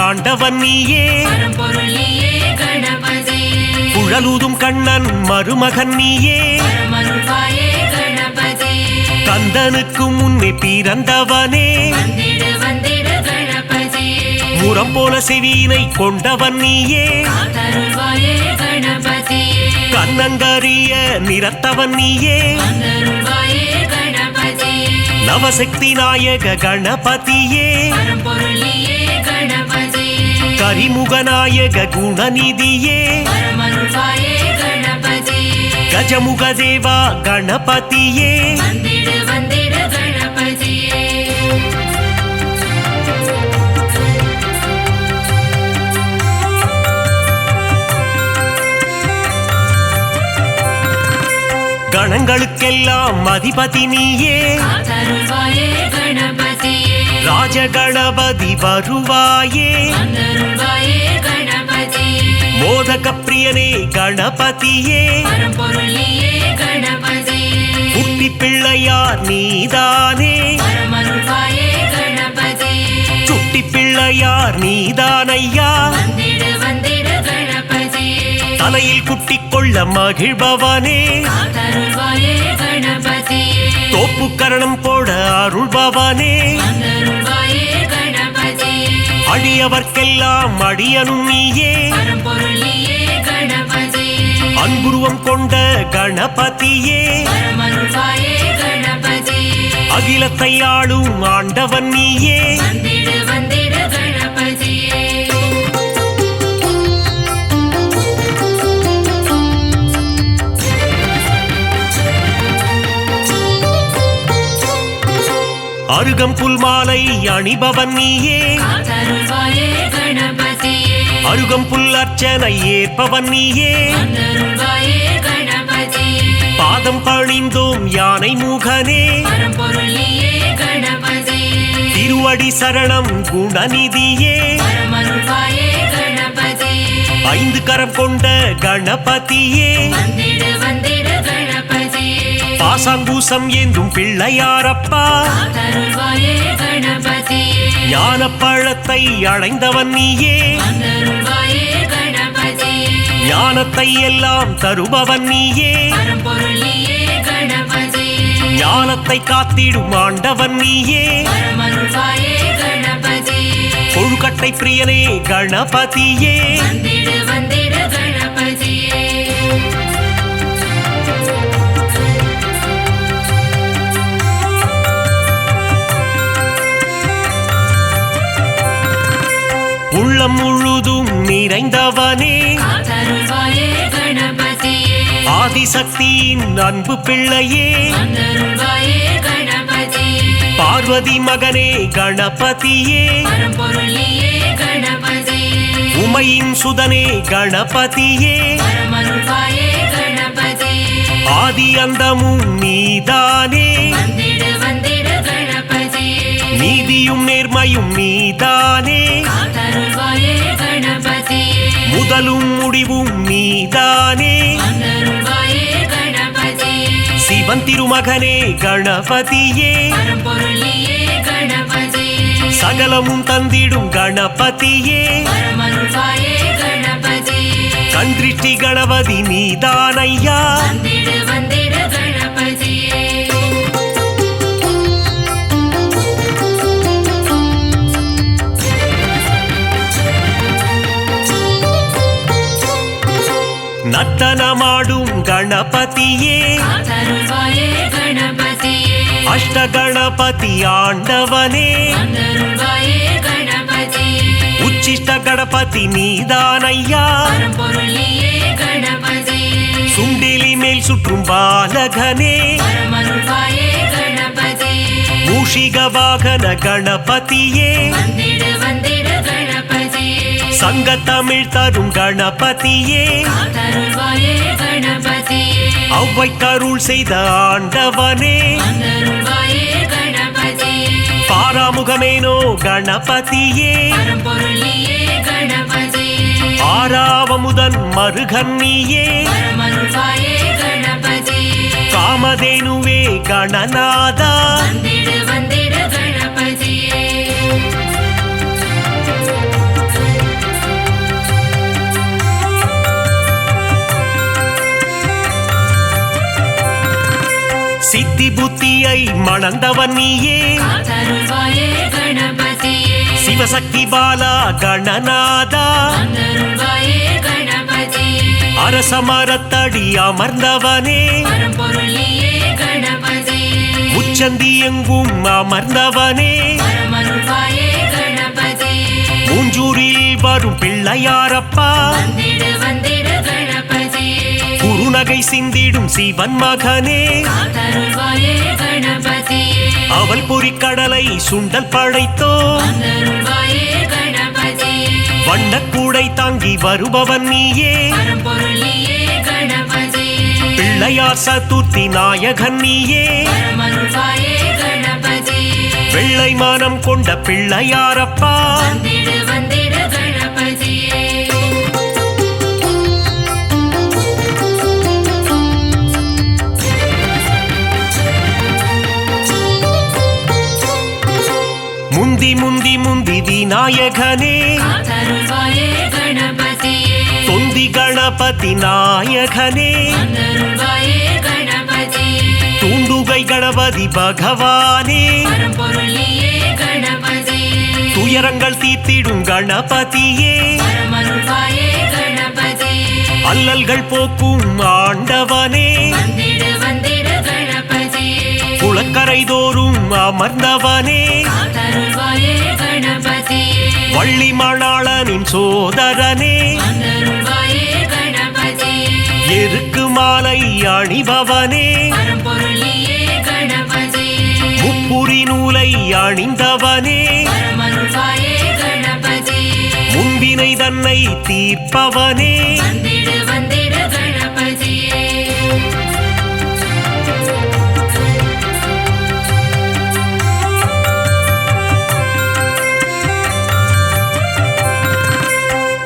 ஆண்டவன் நீயே பரம்பொருளியே கணபதியே குழலூதும் கண்ணன் மருமகன் நீயே பரமருள்வாயே கணபதியே கந்தனுக்கு முன்னே பிறந்தவனே வந்திடு வந்திடு கணபதியே முரம் போல செவியினை கொண்டவன் நீயே காத்தருள்வாயே கணபதியே கண்ணங்கரிய நிறத்தவன் நீயே வந்தருள்வாயே கணபதியே நவசக்தி நாயக கணபதியே பரம்பொருளியே கணபதியே கரிமுகநாயக குணநிதியே பரமருள்வாயே கணபதியே கஜமுக தேவா கணபதியே வந்திடு வந்திடு கணபதியே கணங்களுக்கெல்லாம் அதிபதி நீயே காத்தருள்வாயே கணபதியே ராஜகணபதி வருவாயே வந்தருள்வாயே கணபதியே மோதக பிரியனே கணபதியே பரம்பொருளியே கணபதியே குட்டி பிள்ளையார் நீதானே பரமருள்வாயே கணபதியே சுட்டி பிள்ளையார் நீதானையா வந்திடு வந்திடு கணபதியே தலையில் குட்டி கொள்ள மகிழ்பவனே காத்தருள்வாயே கணபதியே தோப்பு கரணம் போட அருள்பவனே வந்தருள்வாயே கணபதியே அடியவர்க்கெல்லாம் அடியனும் நீயே பரம்பொருளியே கணபதியே அன்புருவம் கொண்ட கணபதியே பரமருள்வாயே கணபதியே அகிலத்தை ஆளும் ஆண்டவன் நீயே வந்திடு வந்திடு கணபதியே அருகம்புல் மாலை அணிபவன் நீயே காத்தருள்வாயே கணபதியே அருகம்புல் அர்ச்சனை ஏற்பவன் நீயே வந்தருள்வாயே கணபதியே பாதம் பணிந்தோம் யானை முகனே பரம்பொருளியே கணபதியே திருவடி சரணம் குணநிதியே பரமருள்வாயே கணபதியே ஐந்து கரம் கொண்ட கணபதியே வந்திடு வந்திடு கணபதியே பாசாங்கூசம் ஏந்தும் பிள்ளையாரப்பா காத்தருள்வாயே கணபதியே ஞான பழத்தை அடைந்தவன் நீயே வந்தருள்வாயே கணபதியே ஞானத்தை எல்லாம் தருபவன் நீயே பரம்பொருளியே கணபதியே ஞானத்தை காத்திடும் ஆண்டவன் நீயே பரமருள்வாயே கணபதியே கொழுக்கட்டை பிரியனே கணபதியே வந்திடு வந்திடு கணபதியே உள்ளம் முழுதும் நிறைந்தவனே காத்தருள்வாயே கணபதியே ஆதிசக்தியின் அன்பு பிள்ளையே வந்தருள்வாயே கணபதியே பார்வதி மகனே கணபதியே பரம்பொருளியே கணபதியே உமையின் சுதனே கணபதியே பரமருள்வாயே கணபதியே ஆதி அந்தமும் நீதானே வந்திடு வந்திடு கணபதியே நீதியும் நேர்மையும் நீதானே காத்தருள்வாயே கணபதியே முதலும் முடிவும் நீதானே வந்தருள்வாயே கணபதியே சிவன் திருமகனே கணபதியே பரம்பொருளியே கணபதியே சகலமும் தந்திடும் கணபதியே வரமருள்வாயே கணபதியே கண்திருஷ்டி கணபதி நீதானையா வந்திடு வந்திடு கணபதியே நர்த்தனமாடும் கணபதியே காத்தருள்வாயே கணபதியே அஷ்ட கணபதி ஆண்டவனே வந்தருள்வாயே கணபதியே உச்சிஷ்ட கணபதி நீதானையா பரம்பொருளியே கணபதியே சுண்டிலி மேல் சுற்றும் பாலகனே வரமருள்வாயே கணபதியே மூஷிக வாகன கணபதியே வந்திடு வந்திடு கணபதியே சங்கத்தமிழ் தரும் கணபதியே காத்தருள்வாயே கணபதியே அவ்வை கருள் செய்த ஆண்டவனே வந்தருள்வாயே கணபதியே பாராமுகமேனோ கணபதியே பரம்பொருளியே கணபதியே ஆறாவமுதன் மருகன்னியே வரமருள்வாயே கணபதியே காமதேனுவே கணநாதா வந்திடு வந்திடு கணபதியே சித்தி புத்தியை மணந்தவன் நீயே காத்தருள்வாயே கணபதியே சிவசக்தி பாலா கணநாதா வந்தருள்வாயே கணபதியே அரசமரத்தடி அமர்ந்தவனே பரம்பொருளியே கணபதியே உச்சந்தி எங்கும் அமர்ந்தவனே வரமருள்வாயே கணபதியே மூஞ்சூரில் வரும் பிள்ளையாரப்பா வந்திடு வந்திடு கணபதியே குறுநகை சிந்திடும் சிவன் மகனே காத்தருள்வாயே கணபதியே அவள் பொறிக்கடலை சுண்டல் படைத்தோ வந்தருள்வாயே கணபதியே வண்ணக்கூடை தாங்கி வருபவன் நீயே பரம்பொருளியே கணபதியே பிள்ளையார் சதுர்த்தி நாயகன் நீயே வரமருள்வாயே கணபதியே வெள்ளை மானம் கொண்ட பிள்ளையாரப்பா வந்திடு வந்திடு கணபதியே முந்தி முந்தி முந்தி விநாயகனே காத்தருள்வாயே கணபதியே தொந்தி கணபதி நாயகனே வந்தருள்வாயே கணபதியே தூண்டுகை கணபதி பகவானே பரம்பொருளியே கணபதியே துயரங்கள் தீர்த்திடும் கணபதியே வரமருள்வாயே கணபதியே அல்லல்கள் போக்கும் ஆண்டவனே வந்திடு வந்திடு கணபதியே குளக்கரை தோறும் அமர்ந்தவனே காத்தருள்வாயே கணபதியே வள்ளி மணாளனின் சோதரனே வந்தருள்வாயே கணபதியே எருக்கு மாலை அணிபவனே பரம்பொருளியே கணபதியே முப்புரி நூலை அணிந்தவனே வரமருள்வாயே கணபதியே முன்பினை தன்னை தீர்ப்பவனே வந்திடு வந்திடு கணபதியே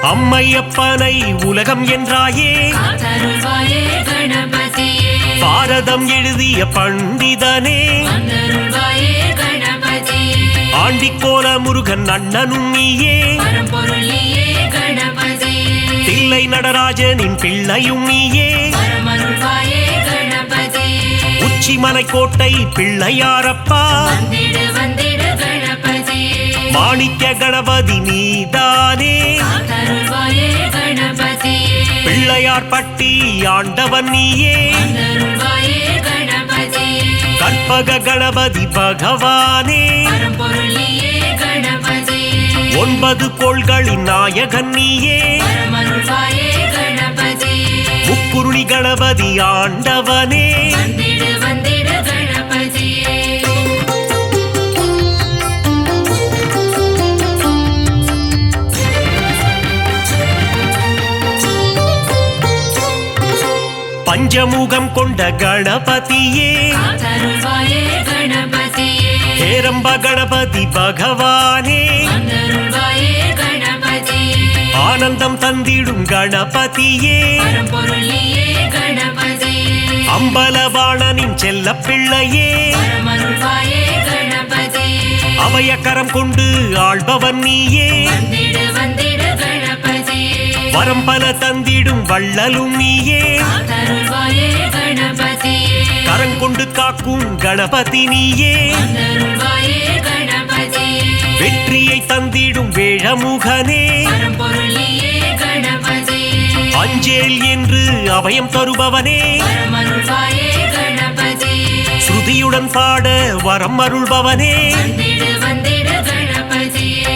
அம்மையப்பனை உலகம் என்றாயே காத்தருள்வாயே கணபதியே பாரதம் எழுதிய பண்டிதனே வந்தருள்வாயே கணபதியே ஆண்டிக்கோல முருகன் அண்ணனும் நீயே பரம்பொருளியே கணபதியே தில்லை நடராஜனின் பிள்ளையும் நீயே வரமருள்வாயே கணபதியே உச்சிமலை கோட்டை பிள்ளையாரப்பா வந்திடு வந்திடு கணபதியே மாணிக்க கணபதி நீதானே காத்தருள்வாயே கணபதியே பிள்ளையார் பட்டி ஆண்டவன் நீயே வந்தருள்வாயே கணபதியே கற்பக கணபதி பகவானே பரம்பொருளியே கணபதியே 9 கோள்களின் நாயகன் நீயே வரமருள்வாயே கணபதியே முக்குருணி கணபதி ஆண்டவனே வந்திடு வந்திடு கணபதியே பஞ்சமுகம் கொண்ட கணபதியே காத்தருள்வாயே கணபதியே ஹேரம்ப கணபதி பகவானே வந்தருள்வாயே கணபதியே ஆனந்தம் தந்திடும் கணபதியே பரம்பொருளியே கணபதியே அம்பலவாணனின் செல்ல பிள்ளையே வரமருள்வாயே கணபதியே அபயக்கரம் கொண்டு ஆள்பவன் நீயே வந்திடு வந்திடு கணபதியே வரம் பல தந்திடும் வள்ளலும் நீயே காத்தருள்வாயே கணபதியே கரங்கொண்டு காக்கும் கணபதி நீயே வந்தருள்வாயே கணபதியே வெற்றியை தந்திடும் வேழமுகனே பரம்பொருள் நீயே கணபதியே அஞ்சேல் என்று அபயம் தருபவனே வரமருள்வாயே கணபதியே ஸ்ருதியுடன் பாட வரம் அருள்பவனே வந்திடு வந்திடு கணபதியே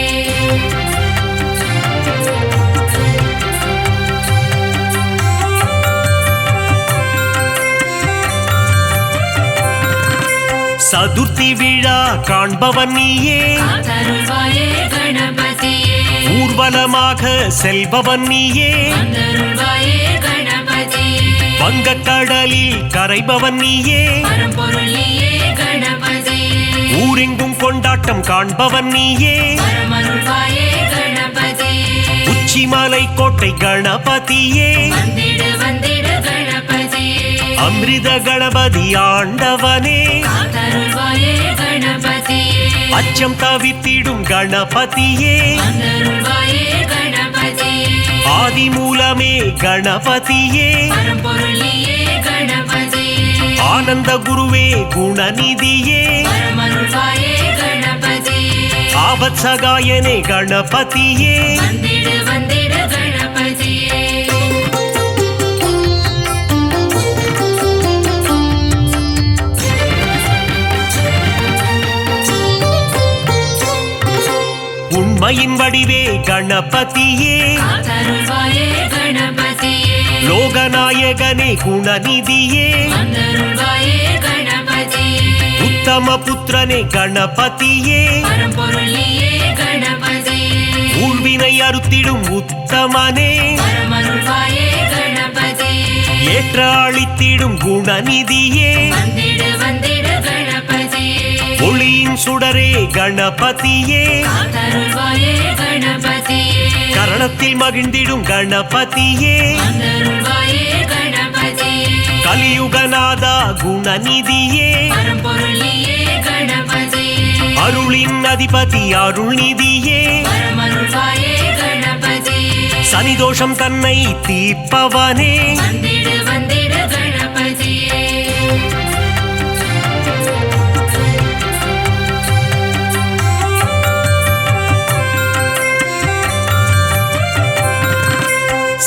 சதுர்த்தி விழா காண்பவன் நீயே காத்தருள்வாயே கணபதியே ஊர்வலமாக செல்பவன் நீயே வந்தருள்வாயே கணபதியே வங்கக்கடலில் கரைபவன் நீயே பரம்பொருள் நீயே கணபதியே ஊரெங்கும் கொண்டாட்டம் காண்பவன் நீயே வரமருள்வாயே கணபதியே உச்சிமலை கோட்டை கணபதியே வந்திடு வந்திடு கணபதியே அமிர்த கணபதி ஆண்டவனே காத்தருள்வாயே கணபதியே அச்சம் தவித்திடும் கணபதியே வந்தருள்வாயே கணபதியே ஆதி மூலமே கணபதியே பரம்பொருள் நீயே கணபதியே ஆனந்த குருவே குணநிதியே வரமருள்வாயே கணபதியே ஆபத் சகாயனே கணபதியே வந்திடு வந்திடு கணபதியே உண்மையின் வடிவே கணபதியே காத்தருள்வாயே கணபதியே லோகநாயகனே குணநிதியே வந்தருள்வாயே கணபதியே உத்தம புத்திரனே கணபதியே பரம்பொருள் நீயே கணபதியே ஊழ்வினை அறுத்திடும் உத்தமனே வரமருள்வாயே கணபதியே ஏற்ற அளித்திடும் குணநிதியே வந்திடு வந்திடு கணபதியே ஒளியின் சுடரே கணபதியே காத்தருள்வாயே கணபதியே கரணத்தில் மகிழ்ந்திடும் கணபதியே வந்தருள்வாயே கணபதியே கலியுகநாதா குணநிதியே பரம்பொருள் நீயே கணபதியே அருளின் அதிபதி அருள்நிதியே வரமருள்வாயே கணபதியே சனிதோஷம் தன்னை தீர்ப்பவனே வந்திடு வந்திடு கணபதியே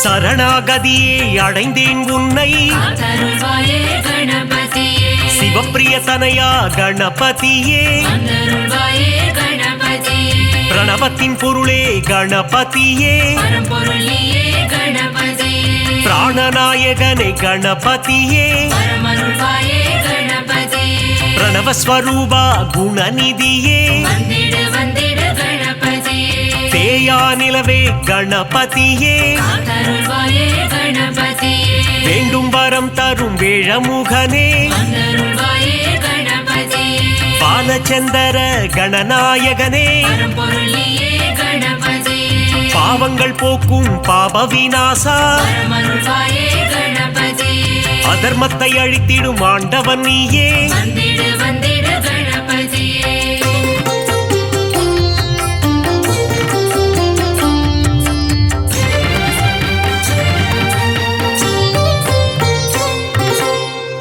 சரணாகதியே அடைந்தேன் உன்னை காத்தருள்வாயே கணபதியே சிவப்பிரிய தனையா கணபதியே வந்தருள்வாயே கணபதியே பிரணவத்தின் பொருளே கணபதியே பரம்பொருள் நீயே கணபதியே பிராணநாயகனே கணபதியே வரமருள்வாயே கணபதியே பிரணவஸ்வரூபா குணநிதியே வந்திடு வந்திடு கணபதியே தேயா நிலவே கணபதியே காத்தருள்வாயே கணபதியே வேண்டும் வரம் தரும் வேழமுகனே வந்தருள்வாயே கணபதியே பாலச்சந்தர கணநாயகனே பரம்பொருள் நீயே கணபதியே பாவங்கள் போக்கும் பாப விநாசா வரமருள்வாயே கணபதியே அதர்மத்தை அழித்திடும் ஆண்டவன் நீயே வந்திடு வந்திடு கணபதியே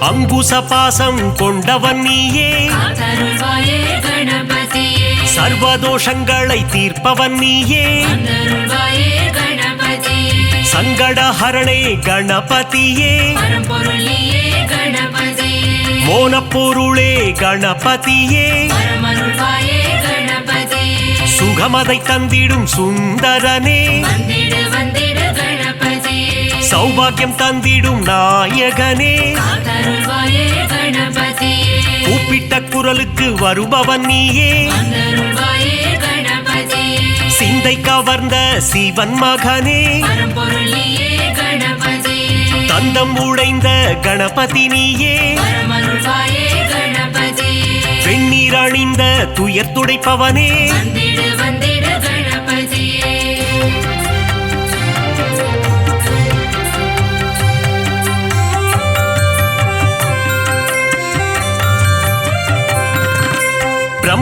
அங்குச பாசம் கொண்டவன் நீயே காத்தருள்வாயே கணபதியே சர்வதோஷங்களை தீர்ப்பவன் நீயே வந்தருள்வாயே கணபதியே சங்கடஹரணே கணபதியே பரம்பொருள் நீயே கணபதியே மோனப்பொருளே கணபதியே வரமருள்வாயே கணபதியே சுகமதை தந்திடும் சுந்தரனே வந்திடு வந்திடு கணபதியே சௌபாகியம் தந்திடும் நாயகனே காத்தருள்வாயே கணபதியே கூப்பிட்ட குரலுக்கு வருபவன் நீயே வந்தருள்வாயே கணபதியே சிந்தை கவர்ந்த சிவன் மகனே பரம்பொருள் நீயே கணபதியே தந்தம் உடைந்த கணபதி நீயே வரமருள்வாயே கணபதியே வெண்ணீர் அணிந்த துயர் துடைப்பவனே வந்திடு வந்திடு கணபதியே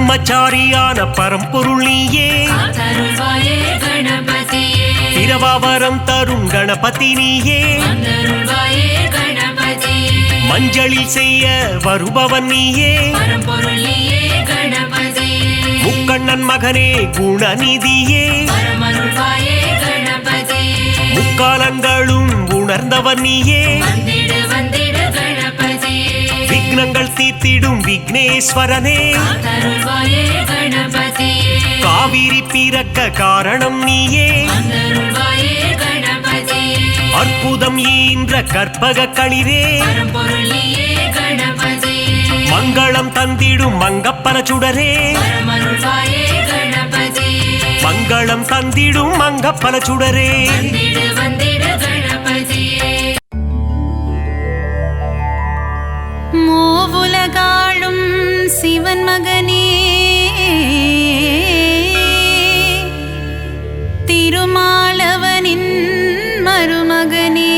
பிரம்மச்சாரியான பரம்பொருள் நீயே காத்தருள்வாயே கணபதியே பிரபாவரம் தரும் கணபதி நீயே வந்தருள்வாயே கணபதியே மஞ்சளில் செய்ய வருபவன் நீயே பரம்பொருள் நீயே கணபதியே முக்கண்ணன் மகனே குணநிதியே பரமருள்வாயே கணபதியே முக்காலங்களும் உணர்ந்தவன் நீயே வந்திடு வந்திடு கணபதியே விக்னங்கள் தீர்த்திடும் விக்னேஸ்வரனே காத்தருள்வாயே கணபதியே காவிரி பிறக்க காரணம் நீயே வந்தருள்வாயே கணபதியே அற்புதம் ஈன்ற கற்பக களிரே பரம்பொருள் நீயே கணபதியே மங்களம் தந்திடும் மங்கப்பன சுடரே பரமருள்வாயே கணபதியே மங்களம் தந்திடும் மங்கப்பன சுடரே வந்திடு வந்திடு கணபதியே மூவுலகாளும் சிவன் மகனே திருமாலவனின் மருமகனே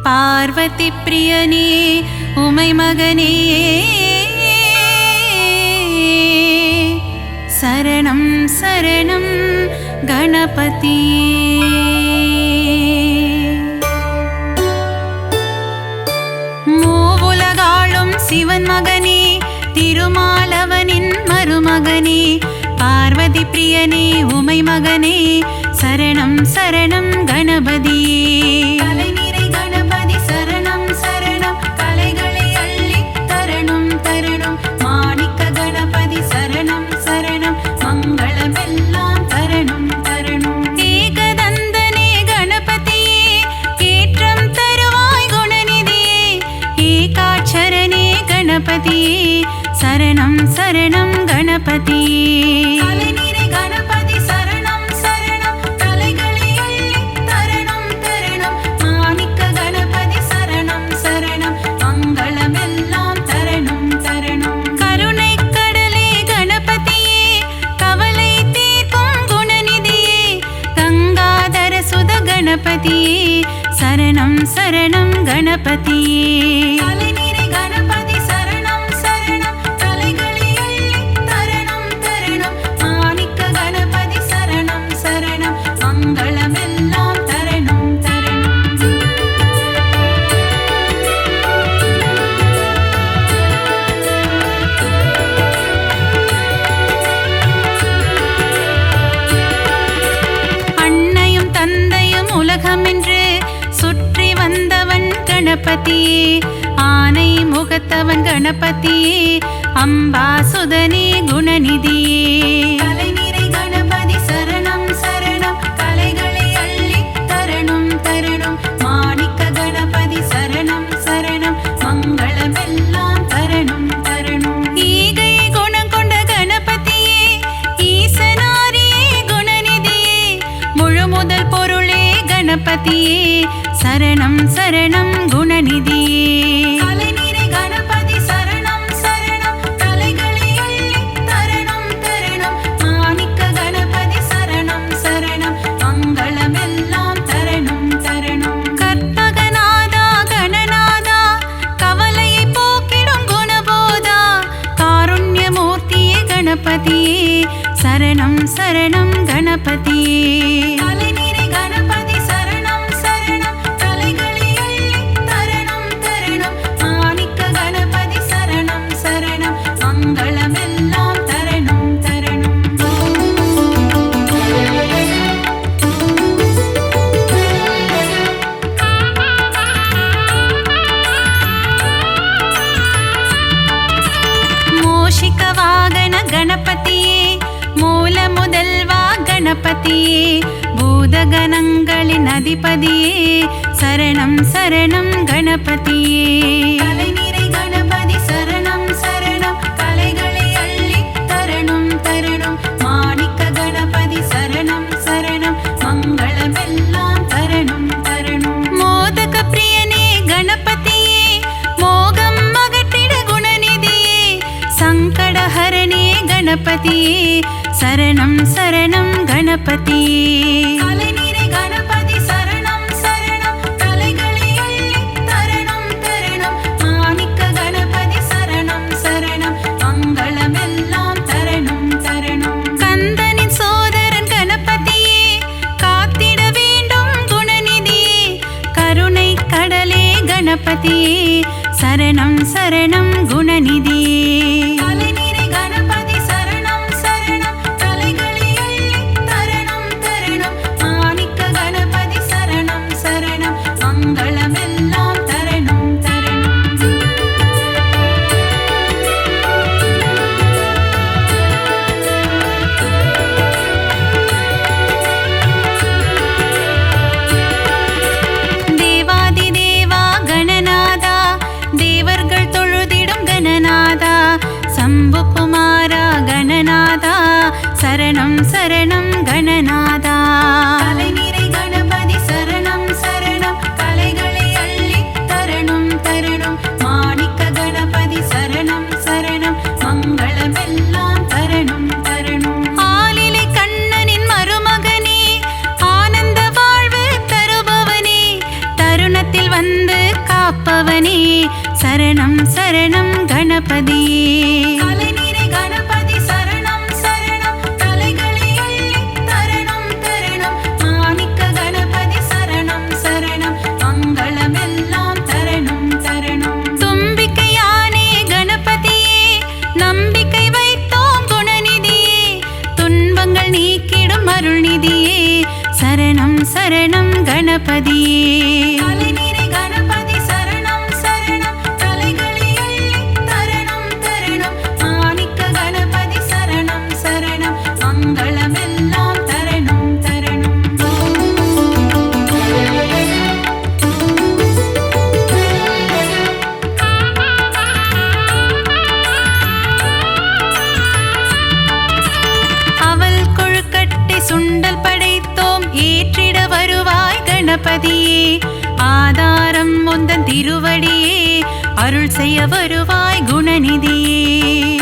பார்வதி பிரியனே உமை மகனே சரணம் சரணம் கணபதியே மூவுலகாளும் சிவன் மகனே திருமாலவனின் மருமகனே பார்வதி பிரியனே உமை மகனே சரணம் சரணம் கணபதியே கலைநிறை கணபதி சரணம் சரணம் கலைகளை அள்ளித் தரணும் தரணும் மாணிக்க கணபதி சரணம் சரணம் மங்களமெல்லாம் தரணும் தரணும் ஏகதந்தனே கணபதியே ஏற்றம் தருவாய் குணநிதியே ஏகாட்சரனே கணபதியே சரணம் சரணம் கணபதியே கலைநிறை கணபதி சரணம் சரணம் கலைகளை அள்ளித் தரணும் தரணும் மாணிக்க கணபதி சரணம் சரணம் மங்களமெல்லாம் தரணும் தரணும் கருணை கடலே கணபதியே கவலை தீர்க்கும் குணநிதியே கங்காதர சுத கணபதியே சரணம் சரணம் கணபதியே கலைநிறை கணபதி சரணம் சரணம் கலைகளை அள்ளித் தரணும் தரணும் மாணிக்க கணபதி சரணம் சரணம் மங்களமெல்லாம் தரணும் தரணும் அன்னையும் தந்தையும் உலகமென்று சுற்றி வந்தவன் கணபதியே ஆனை முகத்தவன் கணபதியே அம்பாசுதனே குணநிதியே கலைநிறை கணபதி சரணம் சரணம் கலைகளை அள்ளித் தரணும் தரணும் மாணிக்க கணபதி சரணம் சரணம் மங்களமெல்லாம் தரணும் தரணும் ஈகை குணம் கொண்ட கணபதியே ஈசனாரியே குணநிதியே முழு முதல் பொருளே கணபதியே சரணம் சரணம் குணநிதியே கலைநிறை கணபதி சரணம் சரணம் கலைகளை அள்ளித் தரணும் தரணும் மாணிக்க கணபதி சரணம் சரணம் மங்களமெல்லாம் தரணும் தரணும் கற்பகநாதா கணநாதா கவலையை போக்கிடும் குணபோதா காருண்யமூர்த்தியே கணபதியே சரணம் சரணம் கணபதியே கலைநிறை கணபதி சரணம் சரணம் கலைகளை அள்ளித் தரணும் தரணும் மாணிக்க கணபதி சரணம் சரணம் மங்களமெல்லாம் தரணும் தரணும் மோஷிக வாகன கணபதியே மூல முதல்வா கணபதியே பூதகணங்களின் அதிபதியே சரணம் சரணம் கணபதியே கலைநிறை கணபதி சரணம் சரணம் கலைகளை அள்ளித் தரணும் தரணும் மாணிக்க கணபதி சரணம் சரணம் மங்களமெல்லாம் தரணும் தரணும் மோதக பிரியனே கணபதியே மோகம் அகற்றிட குணநிதியே சங்கடஹரணே கணபதியே சரணம் சரணம் கணபதியே கலைநிறை கணபதி சரணம் சரணம் கலைகளை அள்ளித் தரணும் தரணும் மாணிக்க கணபதி சரணம் கணபதியே சரணம் சரணம் குணநிதியே கலைநிறை கணபதி சரணம் சரணம் கலைகளை அள்ளித் தரணும் தரணும் மாணிக்க கணபதி சரணம் சரணம் மங்களமெல்லாம் தரணும் தரணும் தேவாதி தேவா கணநாதா தேவர்கள் தொழுதிடும் கணநாதா சம்பு குமாரா கணநாதா சரணம் சரணம் கணநாதா கலைநிறை கணபதி சரணம் சரணம் கலைகளை அள்ளித் தரணும் தரணும் மாணிக்க கணபதி சரணம் சரணம் மங்களமெல்லாம் தரணும் தரணும் ஆலிலை கண்ணனின் மருமகனே ஆனந்த வாழ்வு தருபவனே தருணத்தில் வந்து காப்பவனே சரணம் சரணம் கணபதியே கலைநிறை கணபதி சரணம் சரணம் கலைகளை அள்ளித் தரணும் தரணும் மாணிக்க கணபதி சரணம் சரணம் மங்களமெல்லாம் தரணும் தரணும் தும்பிக்கையானே கணபதியே நம்பிக்கை வைத்தோம் குணநிதியே துன்பங்கள் நீக்கிடும் அருள்நிதியே சரணம் சரணம் கணபதியே கலைநிறை கணபதி சரணம் சரணம் கலைகளை அள்ளித் தரணும் தரணும் மாணிக்க கணபதி சரணம் சரணம் மங்களமெல்லாம் தரணும் தரணும் அவள் கொழுக்கட்டை சுண்டல் படைத்தோம் ஏற்றிட வருவாய் கணபதியே ஆதாரம் முந்தன் திருவடியே அருள் செய்ய வருவாய் குணநிதியே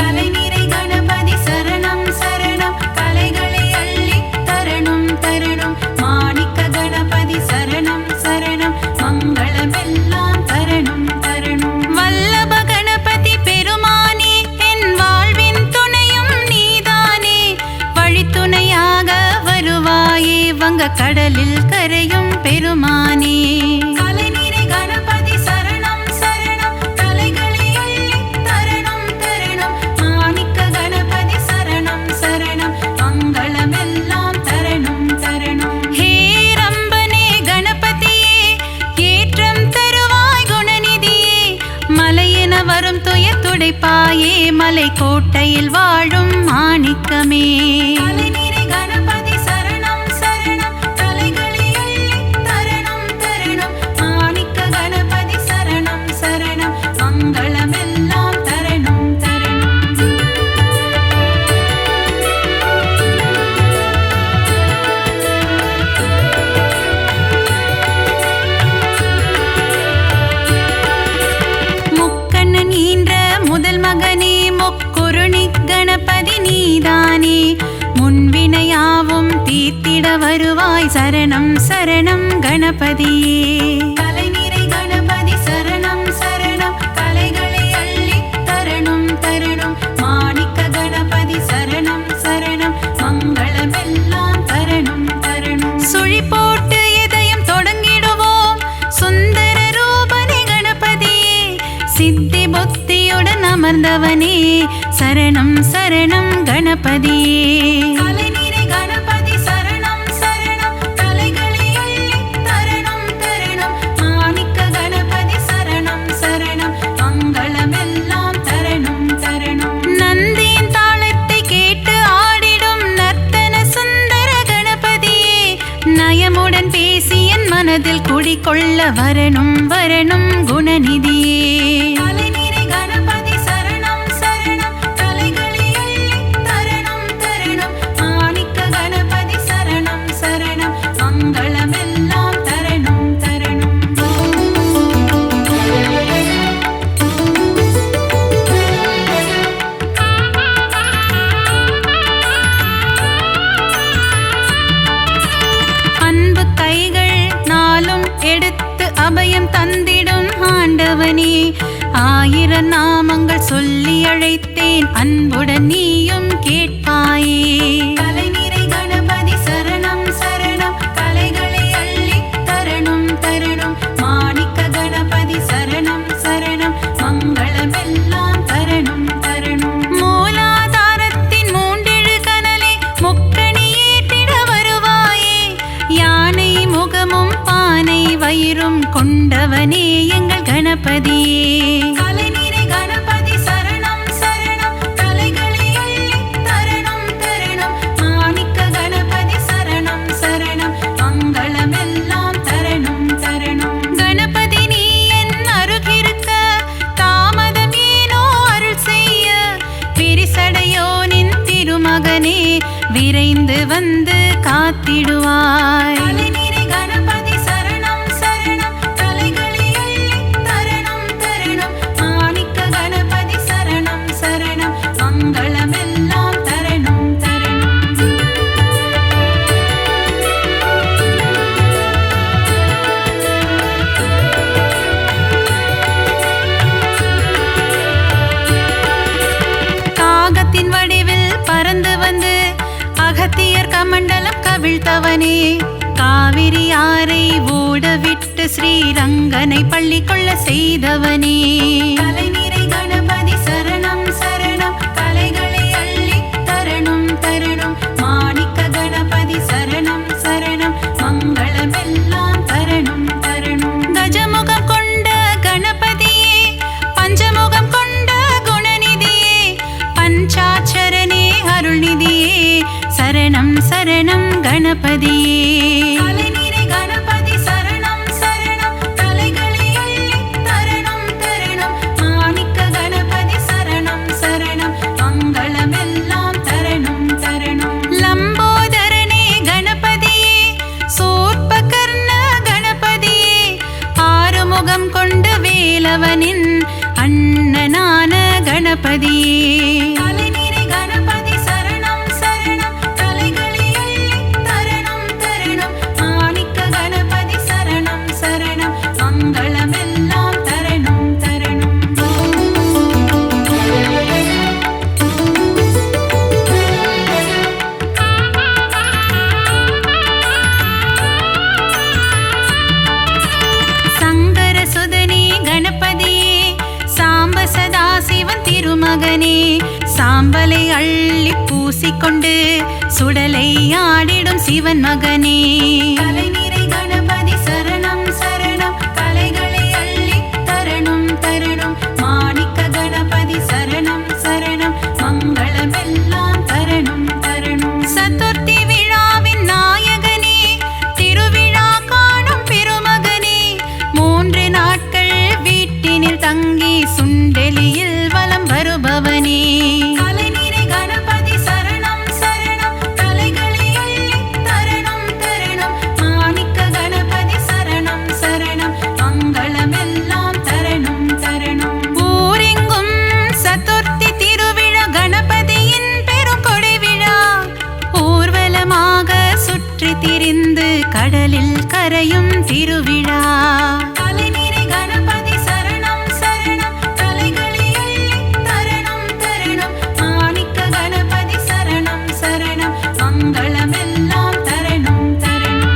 கலைநிறை கணபதி சரணம் சரணம் கலைகளை அள்ளித் தரணும் தரணும் மாணிக்க கணபதி சரணம் சரணம் மங்களமெல்லாம் தரணும் தரணும் வல்லப கணபதி பெருமானே என் வாழ்வின் துணையும் நீதானே வழித்துணையாக வருவாயே வங்க கடலில் கரையும் பெருமானே கலைநிறை கணபதி சரணம் சரணம் கலைகளை அள்ளித் தரணும் தரணும் மாணிக்க கணபதி சரணம் சரணம் மங்களமெல்லாம் தரணும் தரணும் ஹே ரம்பனே கணபதியே ஏற்றம் தருவாய் குணநிதியே மலையென வரும் துயர் துடைப்பாயே மலை கோட்டையில் வாழும் மாணிக்கமே கலைநிறை கணபதி சரணம் சரணம் கலைகளை அள்ளித் தரணும் தரணும் மாணிக்க கணபதி சரணம் சரணம் மங்களமெல்லாம் தரணும் தரணும் முக்கண்ணன் ஈன்ற முதல் மகனே முக்குருணி கணபதி நீதானே முன்வினையாவும் தீர்த்திட வருவாய் சரணம் சரணம் கணபதியே கலைநிறை கணபதி சரணம் சரணம் கலைகளை அள்ளித் தரணும் தரணும் மாணிக்க கணபதி சரணம் சரணம் மங்களமெல்லாம் தரணும் தரணும் சுழி போட்டு இதயம் தொடங்கிடுவோம் சுந்தர ரூபனே கணபதியே சித்தி புத்தியுடன் அமர்ந்தவனே சரணம் சரணம் கணபதியே கலைநிறை கணபதி சரணம் சரணம் கலைகளை அள்ளித் தரணும் தரணும் மாணிக்க கணபதி சரணம் சரணம் மங்களமெல்லாம் தரணும் தரணும் நந்தியின் தாளத்தை கேட்டு ஆடிடும் நர்த்தன சுந்தர கணபதியே நயமுடன் பேசி என் மனதில் குடிகொள்ள வரணும் வரணும் குணநிதியே கலைநிறை கணபதி சரணம் சரணம் கலைகளை அள்ளித் தரணும் தரணும் மாணிக்க கணபதி சரணம் சரணம் மங்களமெல்லாம் தரணும் தரணும் அன்பு கைகள் நாளும் எடுத்து அபயம் தந்திடும் ஆண்டவனே ஆயிரம் நாமங்கள் சொல்லி அழைத்தேன் அன்புடன் நீயும் கேட்பாயே கலைநிறை கணபதி சரணம் சரணம் கலைகளை அள்ளித் தரணும் தரணும் மாணிக்க கணபதி சரணம் வயிறும் கொண்டவனே எங்கள் கணபதியே. கலைநிறை கணபதி சரணம் சரணம், கலைகளை அள்ளித் தரணும் தரணும். மாணிக்க கணபதி சரணம் சரணம், மங்களமெல்லாம் தரணும் தரணும். கணபதி நீ என் அருகிருக்க, தாமதம் ஏனோ அருள் செய்ய. விரிசடையோனின் திருமகனே, விரைந்து வந்து காத்திடுவாய். கலைநிறை கணபதி சரணம் சரணம், கலைகளை அள்ளித் தரணும் தரணும். மாணிக்க கணபதி சரணம் சரணம், மங்களமெல்லாம் தரணும் தரணும். காகத்தின் வடிவில் பறந்து வந்து அகத்தியர் கமண்டலம் கவிழ்த்தவனே, காவிரி ஆரை ஓடவிட்டு ஸ்ரீரங்கனை பள்ளி கொள்ள செய்தவனே. கலைநிறை கணபதி சரணம் சரணம், கலைகளை அள்ளித் தரணும் தரணும். மாணிக்க கணபதி சரணம் சரணம், மங்களமெல்லாம் தரணும் தரணும். கஜமுகம் கொண்ட கணபதியே, பஞ்சமுகம் கொண்ட குணநிதியே, பஞ்சாட்சரனே அருள்நிதியே, சரணம் சரணம் கணபதியே. கலைநிறை கணபதி சரணம் சரணம், கலைகளை அள்ளித் தரணும் தரணும். மாணிக்க கணபதி சரணம் சரணம், மங்களமெல்லாம் தரணும் தரணும். லம்போதரனே கணபதியே, சூர்பகர்ண கணபதியே, ஆறுமுகம் கொண்ட வேலவனின் அண்ணனான கணபதியே. கலைநிறை கணபதி சரணம் சரணம், கலைகளை அள்ளித் தரணும் தரணும். மாணிக்க கணபதி சரணம் சரணம், மங்களமெல்லாம் தரணும் தரணும். சங்கர சுதனே கணபதியே, சாம்ப சதாசிவன் திருமகனே, சாம்பலை அள்ளி பூசிக்கொண்டு சுடலை ஆடிடும் சிவன் மகனே. கலைநிறை கணபதி சரணம் சரணம், கலைகளை அள்ளித் தரணும் தரணும். மாணிக்க கணபதி சரணம் சரணம், மங்களமெல்லாம் தரணும் தரணும். சதுர்த்தி விழாவின் நாயகனே, திருவிழா காணும் பெருமகனே, 3 நாட்கள் வீட்டினில் தங்கி சுண்டெலியில் வலம் வருபவனே. கலைநிறை கணபதி சரணம் சரணம், கலைகளை அள்ளித் தரணும் தரணும். மாணிக்க கணபதி சரணம் சரணம், மங்களமெல்லாம் தரணும் தரணும். ஊரெங்கும் சதுர்த்தி திருவிழா, கணபதியின் பெருங்கொடை விழா. ஊர்வலமாக சுற்றி திரிந்து கடலில் கரையும் திருவிழா. கலைநிறை கணபதி சரணம் சரணம், கலைகளை அள்ளித் தரணும் தரணும். மாணிக்க கணபதி சரணம் சரணம், மங்களமெல்லாம் தரணும் தரணும்.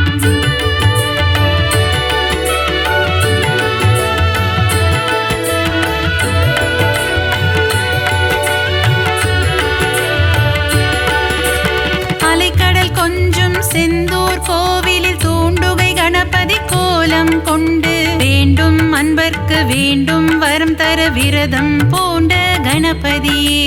அலைக்கடல் கொஞ்சும் செந்தூர் கோவிலில் தூண்டுகை கணபதி கோலம் கொண்டு வேண்டும் அன்பர்க்கு வேண்டும் வரம் தர விரதம் பூண்ட கணபதியே.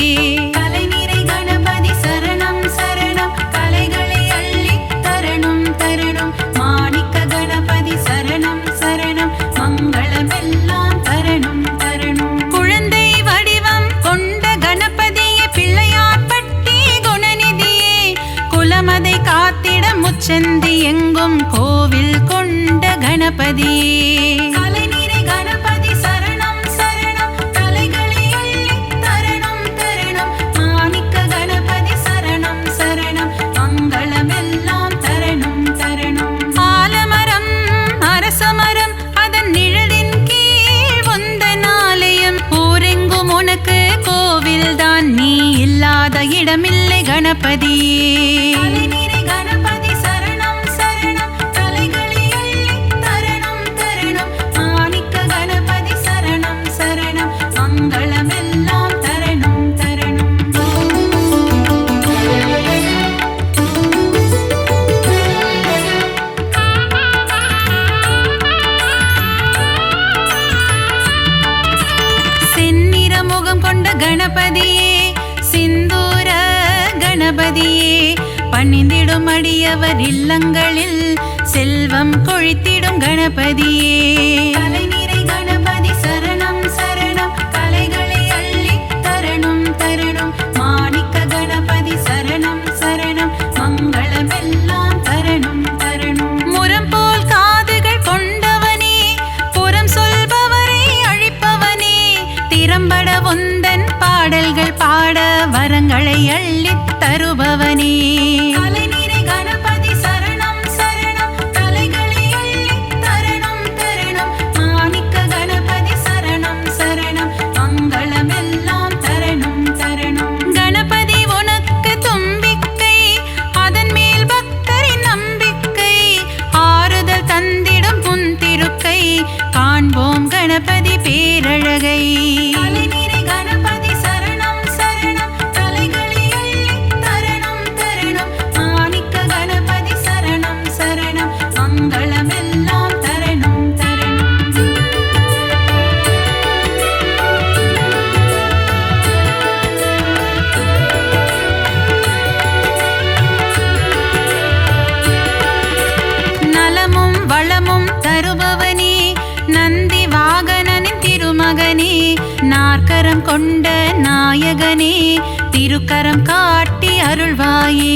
கலைநிறை கணபதி சரணம் சரணம், கலைகளை அள்ளித் தரணும் தரணும். மாணிக்க கணபதி சரணம் சரணம், மங்களமெல்லாம் தரணும் தரணும். குழந்தை வடிவம் கொண்ட கணபதியே, பிள்ளையார்பட்டி குணநிதியே, குலமதை காத்திட முச்சந்தி எங்கும் கோவில் கொண்ட கணபதியே. கலைநிறை கணபதி சரணம் சரணம், கலைகளை அள்ளித் தரணும் தரணும். மாணிக்க கணபதி சரணம் சரணம், மங்களமெல்லாம் தரணும் தரணும். ஆலமரம் அரசமரம், அதன் நிழலின் கீழ் உந்தன் ஆலயம். ஊரெங்கும் உனக்கு கோவில்தான், நீ இல்லாத இடமில்லை கணபதியே. கலைநிறை கணபதி சரணம் சரணம், கலைகளை அள்ளித் தரணும் தரணும். மாணிக்க கணபதி சரணம் சரணம், மங்களமெல்லாம் தரணும் தரணும். பணிந்திடும் அடியவர் இல்லங்களில் செல்வம் கொழித்திடும் கணபதியே. கலைநிறை கணபதி சரணம் சரணம், கலைகளை அள்ளித் தரணும் தரணும். மாணிக்க கணபதி சரணம் சரணம், மங்களமெல்லாம் தரணும் தரணும். முரம் போல் காதுகள் கொண்டவனே, புறம் சொல்பவரை அழிப்பவனே, திறம்பட உந்தன் பாடல்கள் பாட வரங்களை அள்ளித் தருபவனே. கலைநிறை கணபதி சரணம் சரணம், கலைகளை அள்ளித் தரணும் தரணும். மாணிக்க கணபதி சரணம் சரணம், மங்களமெல்லாம் தரணும் தரணும். கணபதி உனக்கு தும்பிக்கை, அதன் மேல் பக்தரின் நம்பிக்கை, ஆறுதல் தந்திடும் புன் திருக்கை, காண்போம் கணபதி பேரழகை. கலைநிறை கணபதி சரணம் சரணம், கலைகளை அள்ளித் தரணும் தரணும். மாணிக்க கணபதி சரணம் சரணம், மங்களமெல்லாம் தரணும் தரணும். நலமும் வளமும் தருபவனே, நந்தி வாகனனின் திருமகனே, நாற்கரம் கொண்ட நாயகனே, திருக்கரம் காட்டி அருள்வாயே.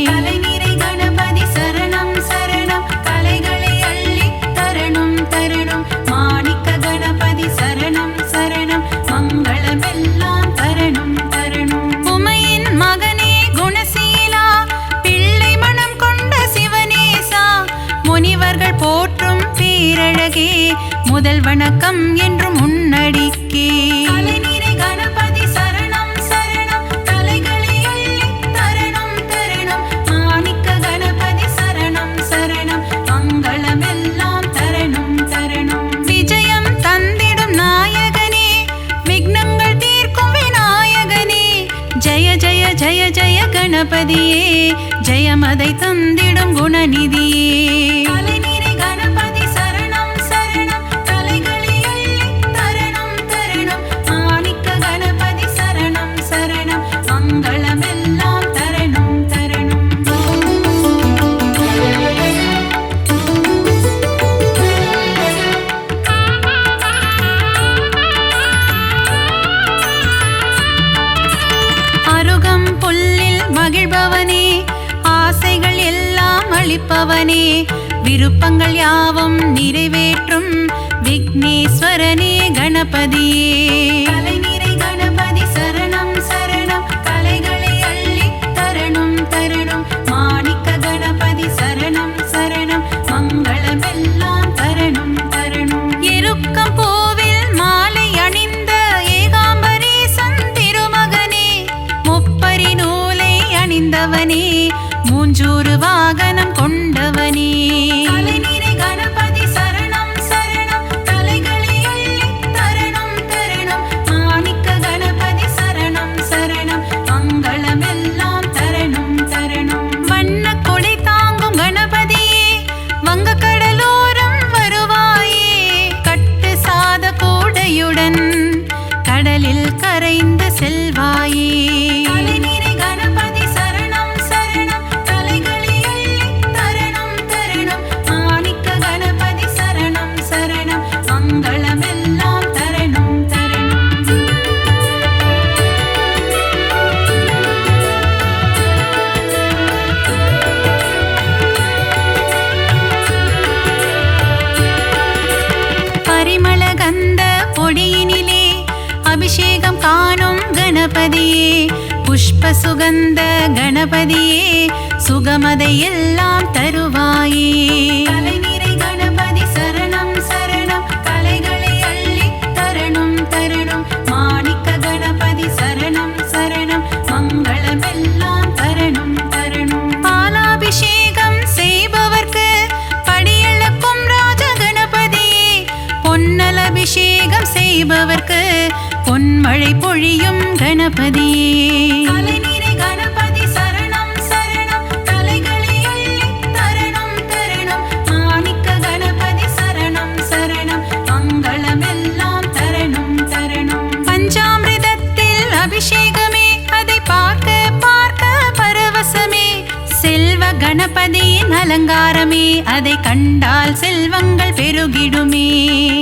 கலைநிறை கணபதி சரணம் சரணம், கலைகளை அள்ளித் தரணும் தரணும். மாணிக்க கணபதி சரணம் சரணம், மங்களமெல்லாம் தரணும் தரணும். உமையின் மகனே குணசீலா, பிள்ளை மனம் கொண்ட சிவனேசா, முனிவர்கள் போற்றும் பேரழகே, முதல் வணக்கம் என்றும் முன்னடிக்கே. கலைநிறை கணபதி சரணம் சரணம், கலைகளை அள்ளித் தரணும் தரணும். மாணிக்க கணபதி சரணம் சரணம், மங்களமெல்லாம் தரணும் தரணும். விஜயம் தந்திடும் நாயகனே, விக்னங்கள் தீர்க்கும் விநாயகனே, ஜெய ஜெய ஜெய ஜெய கணபதியே, ஜெயமதை தந்திடும் குணநிதியே. கலைநிறை கணபதி சரணம் சரணம், கலைகளை அள்ளித் தரணும் தரணும். மாணிக்க கணபதி சரணம் சரணம், மங்களமெல்லாம் தரணும் தரணும். அருகம் புல்லில் மகிழ்பவனே, ஆசைகள் எல்லாம் அளிப்பவனே, விருப்பங்கள் யாவும் நிறைவேற்றும் விக்னேஸ்வரனே கணபதியே. கலைநிறை கணபதி சரணம் சரணம், கலைகளை அள்ளித் தரணும் தரணும். மாணிக்க கணபதி சரணம் சரணம், மங்களமெல்லாம் தரணும் தரணும். எருக்கம் பூவில் மாலை அணிந்த ஏகாம்பரேசன் திருமகனே, முப்பரி நூலை அணிந்தவனே, மூஞ்சூறு வாகனம் கொண்டவனே. கலைநிறை கணபதி சரணம் சரணம், கலைகளை அள்ளித் தரணும் தரணும். மாணிக்க கணபதி சரணம் சரணம், மங்களமெல்லாம் தரணும் தரணும். வண்ண கொடை தாங்கும் கணபதியே, வங்க கடலோரம் வருவாயே, கட்டு சாத கூடையுடன் கடலில் கரைந்து செல்வாயே. கலைநிறை கணபதி சரணம் சரணம், கலைகளை அள்ளித் தரணும் தரணும். மாணிக்க கணபதி சரணம் சரணம், மங்களமெல்லாம் தரணும் தரணும். பரிமள கந்த பொடியினிலே அபிஷேகம் காணும் கணபதியே, புஷ்ப சுகந்த கணபதியே, சுகமதை எல்லாம் தருவாயே. கலைநிறை கணபதி சரணம் சரணம், கலைகளை அள்ளித் தரணும் தரணும். மாணிக்க கணபதி சரணம் சரணம், மங்களமெல்லாம் தரணும் தரணும். பாலாபிஷேகம் செய்பவர்க்கு படியளக்கும் ராஜ கணபதியே, பொன்னல் அபிஷேகம் செய்பவர்க்கு பொன்மழை பொழியும் கணபதியே. கலைநிறை கணபதி சரணம் சரணம், கலைகளை அள்ளித் தரணும் தரணும். மாணிக்க கணபதி சரணம் சரணம், மங்களமெல்லாம் தரணும் தரணும். பஞ்சாமிர்தத்தில் அபிஷேகமே, அதை பார்க்க பார்க்க பரவசமே, கணபதியின் அலங்காரமே, அதை கண்டால் செல்வங்கள் பெருகிடுமே.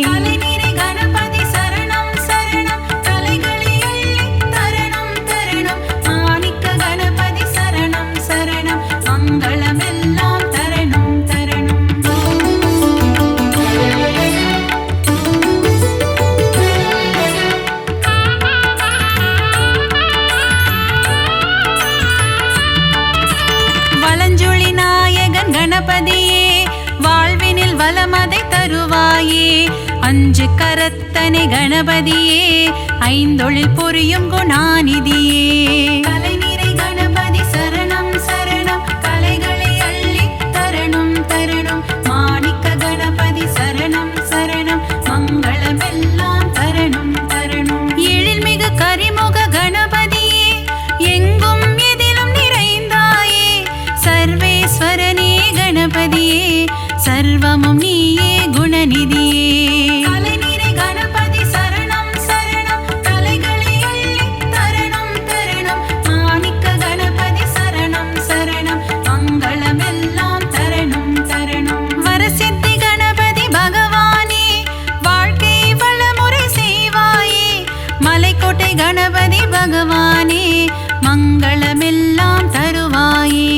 தலைநிறை கணபதி சரணம் சரணம், தலைகளை அள்ளித் தரணும் தரணும். மாணிக்க கணபதி சரணம் சரணம், மங்களமெல்லாம் தரணும் தரணும். வலஞ்சுழி நாயகன் கணபதியே, வாழ்வினில் வளமதை தருவாயே. அஞ்சு கரத்தனை கணபதியே, ஐந்தொழில் புரியும் குணாநிதியே. தலைநிறை கணபதி சரணம் சரணம், கலைகளை அள்ளித் தரணும் தரணும். மாணிக்க கணபதி சரணம் சரணம், மங்களமெல்லாம் தரணும் தரணும். எழில்மிகு கரிமுக கணபதியே, எங்கும் எதிலும் நிறைந்தாயே. சர்வேஸ்வரனே கணபதியே, சர்வமும் நீயே குணநிதியே. தலைநிறை கணபதி சரணம் சரணம், தலைகளை அள்ளித் தரணும் தரணும். மாணிக்க கணபதி சரணம் சரணம், மங்களமெல்லாம் தரணும் தரணும். வரசித்தி கணபதி பகவானே, வாழ்க்கை வளமுறை செய்வாயே. மலைக்கோட்டை கணபதி பகவானே, மங்களமெல்லாம் தருவாயே.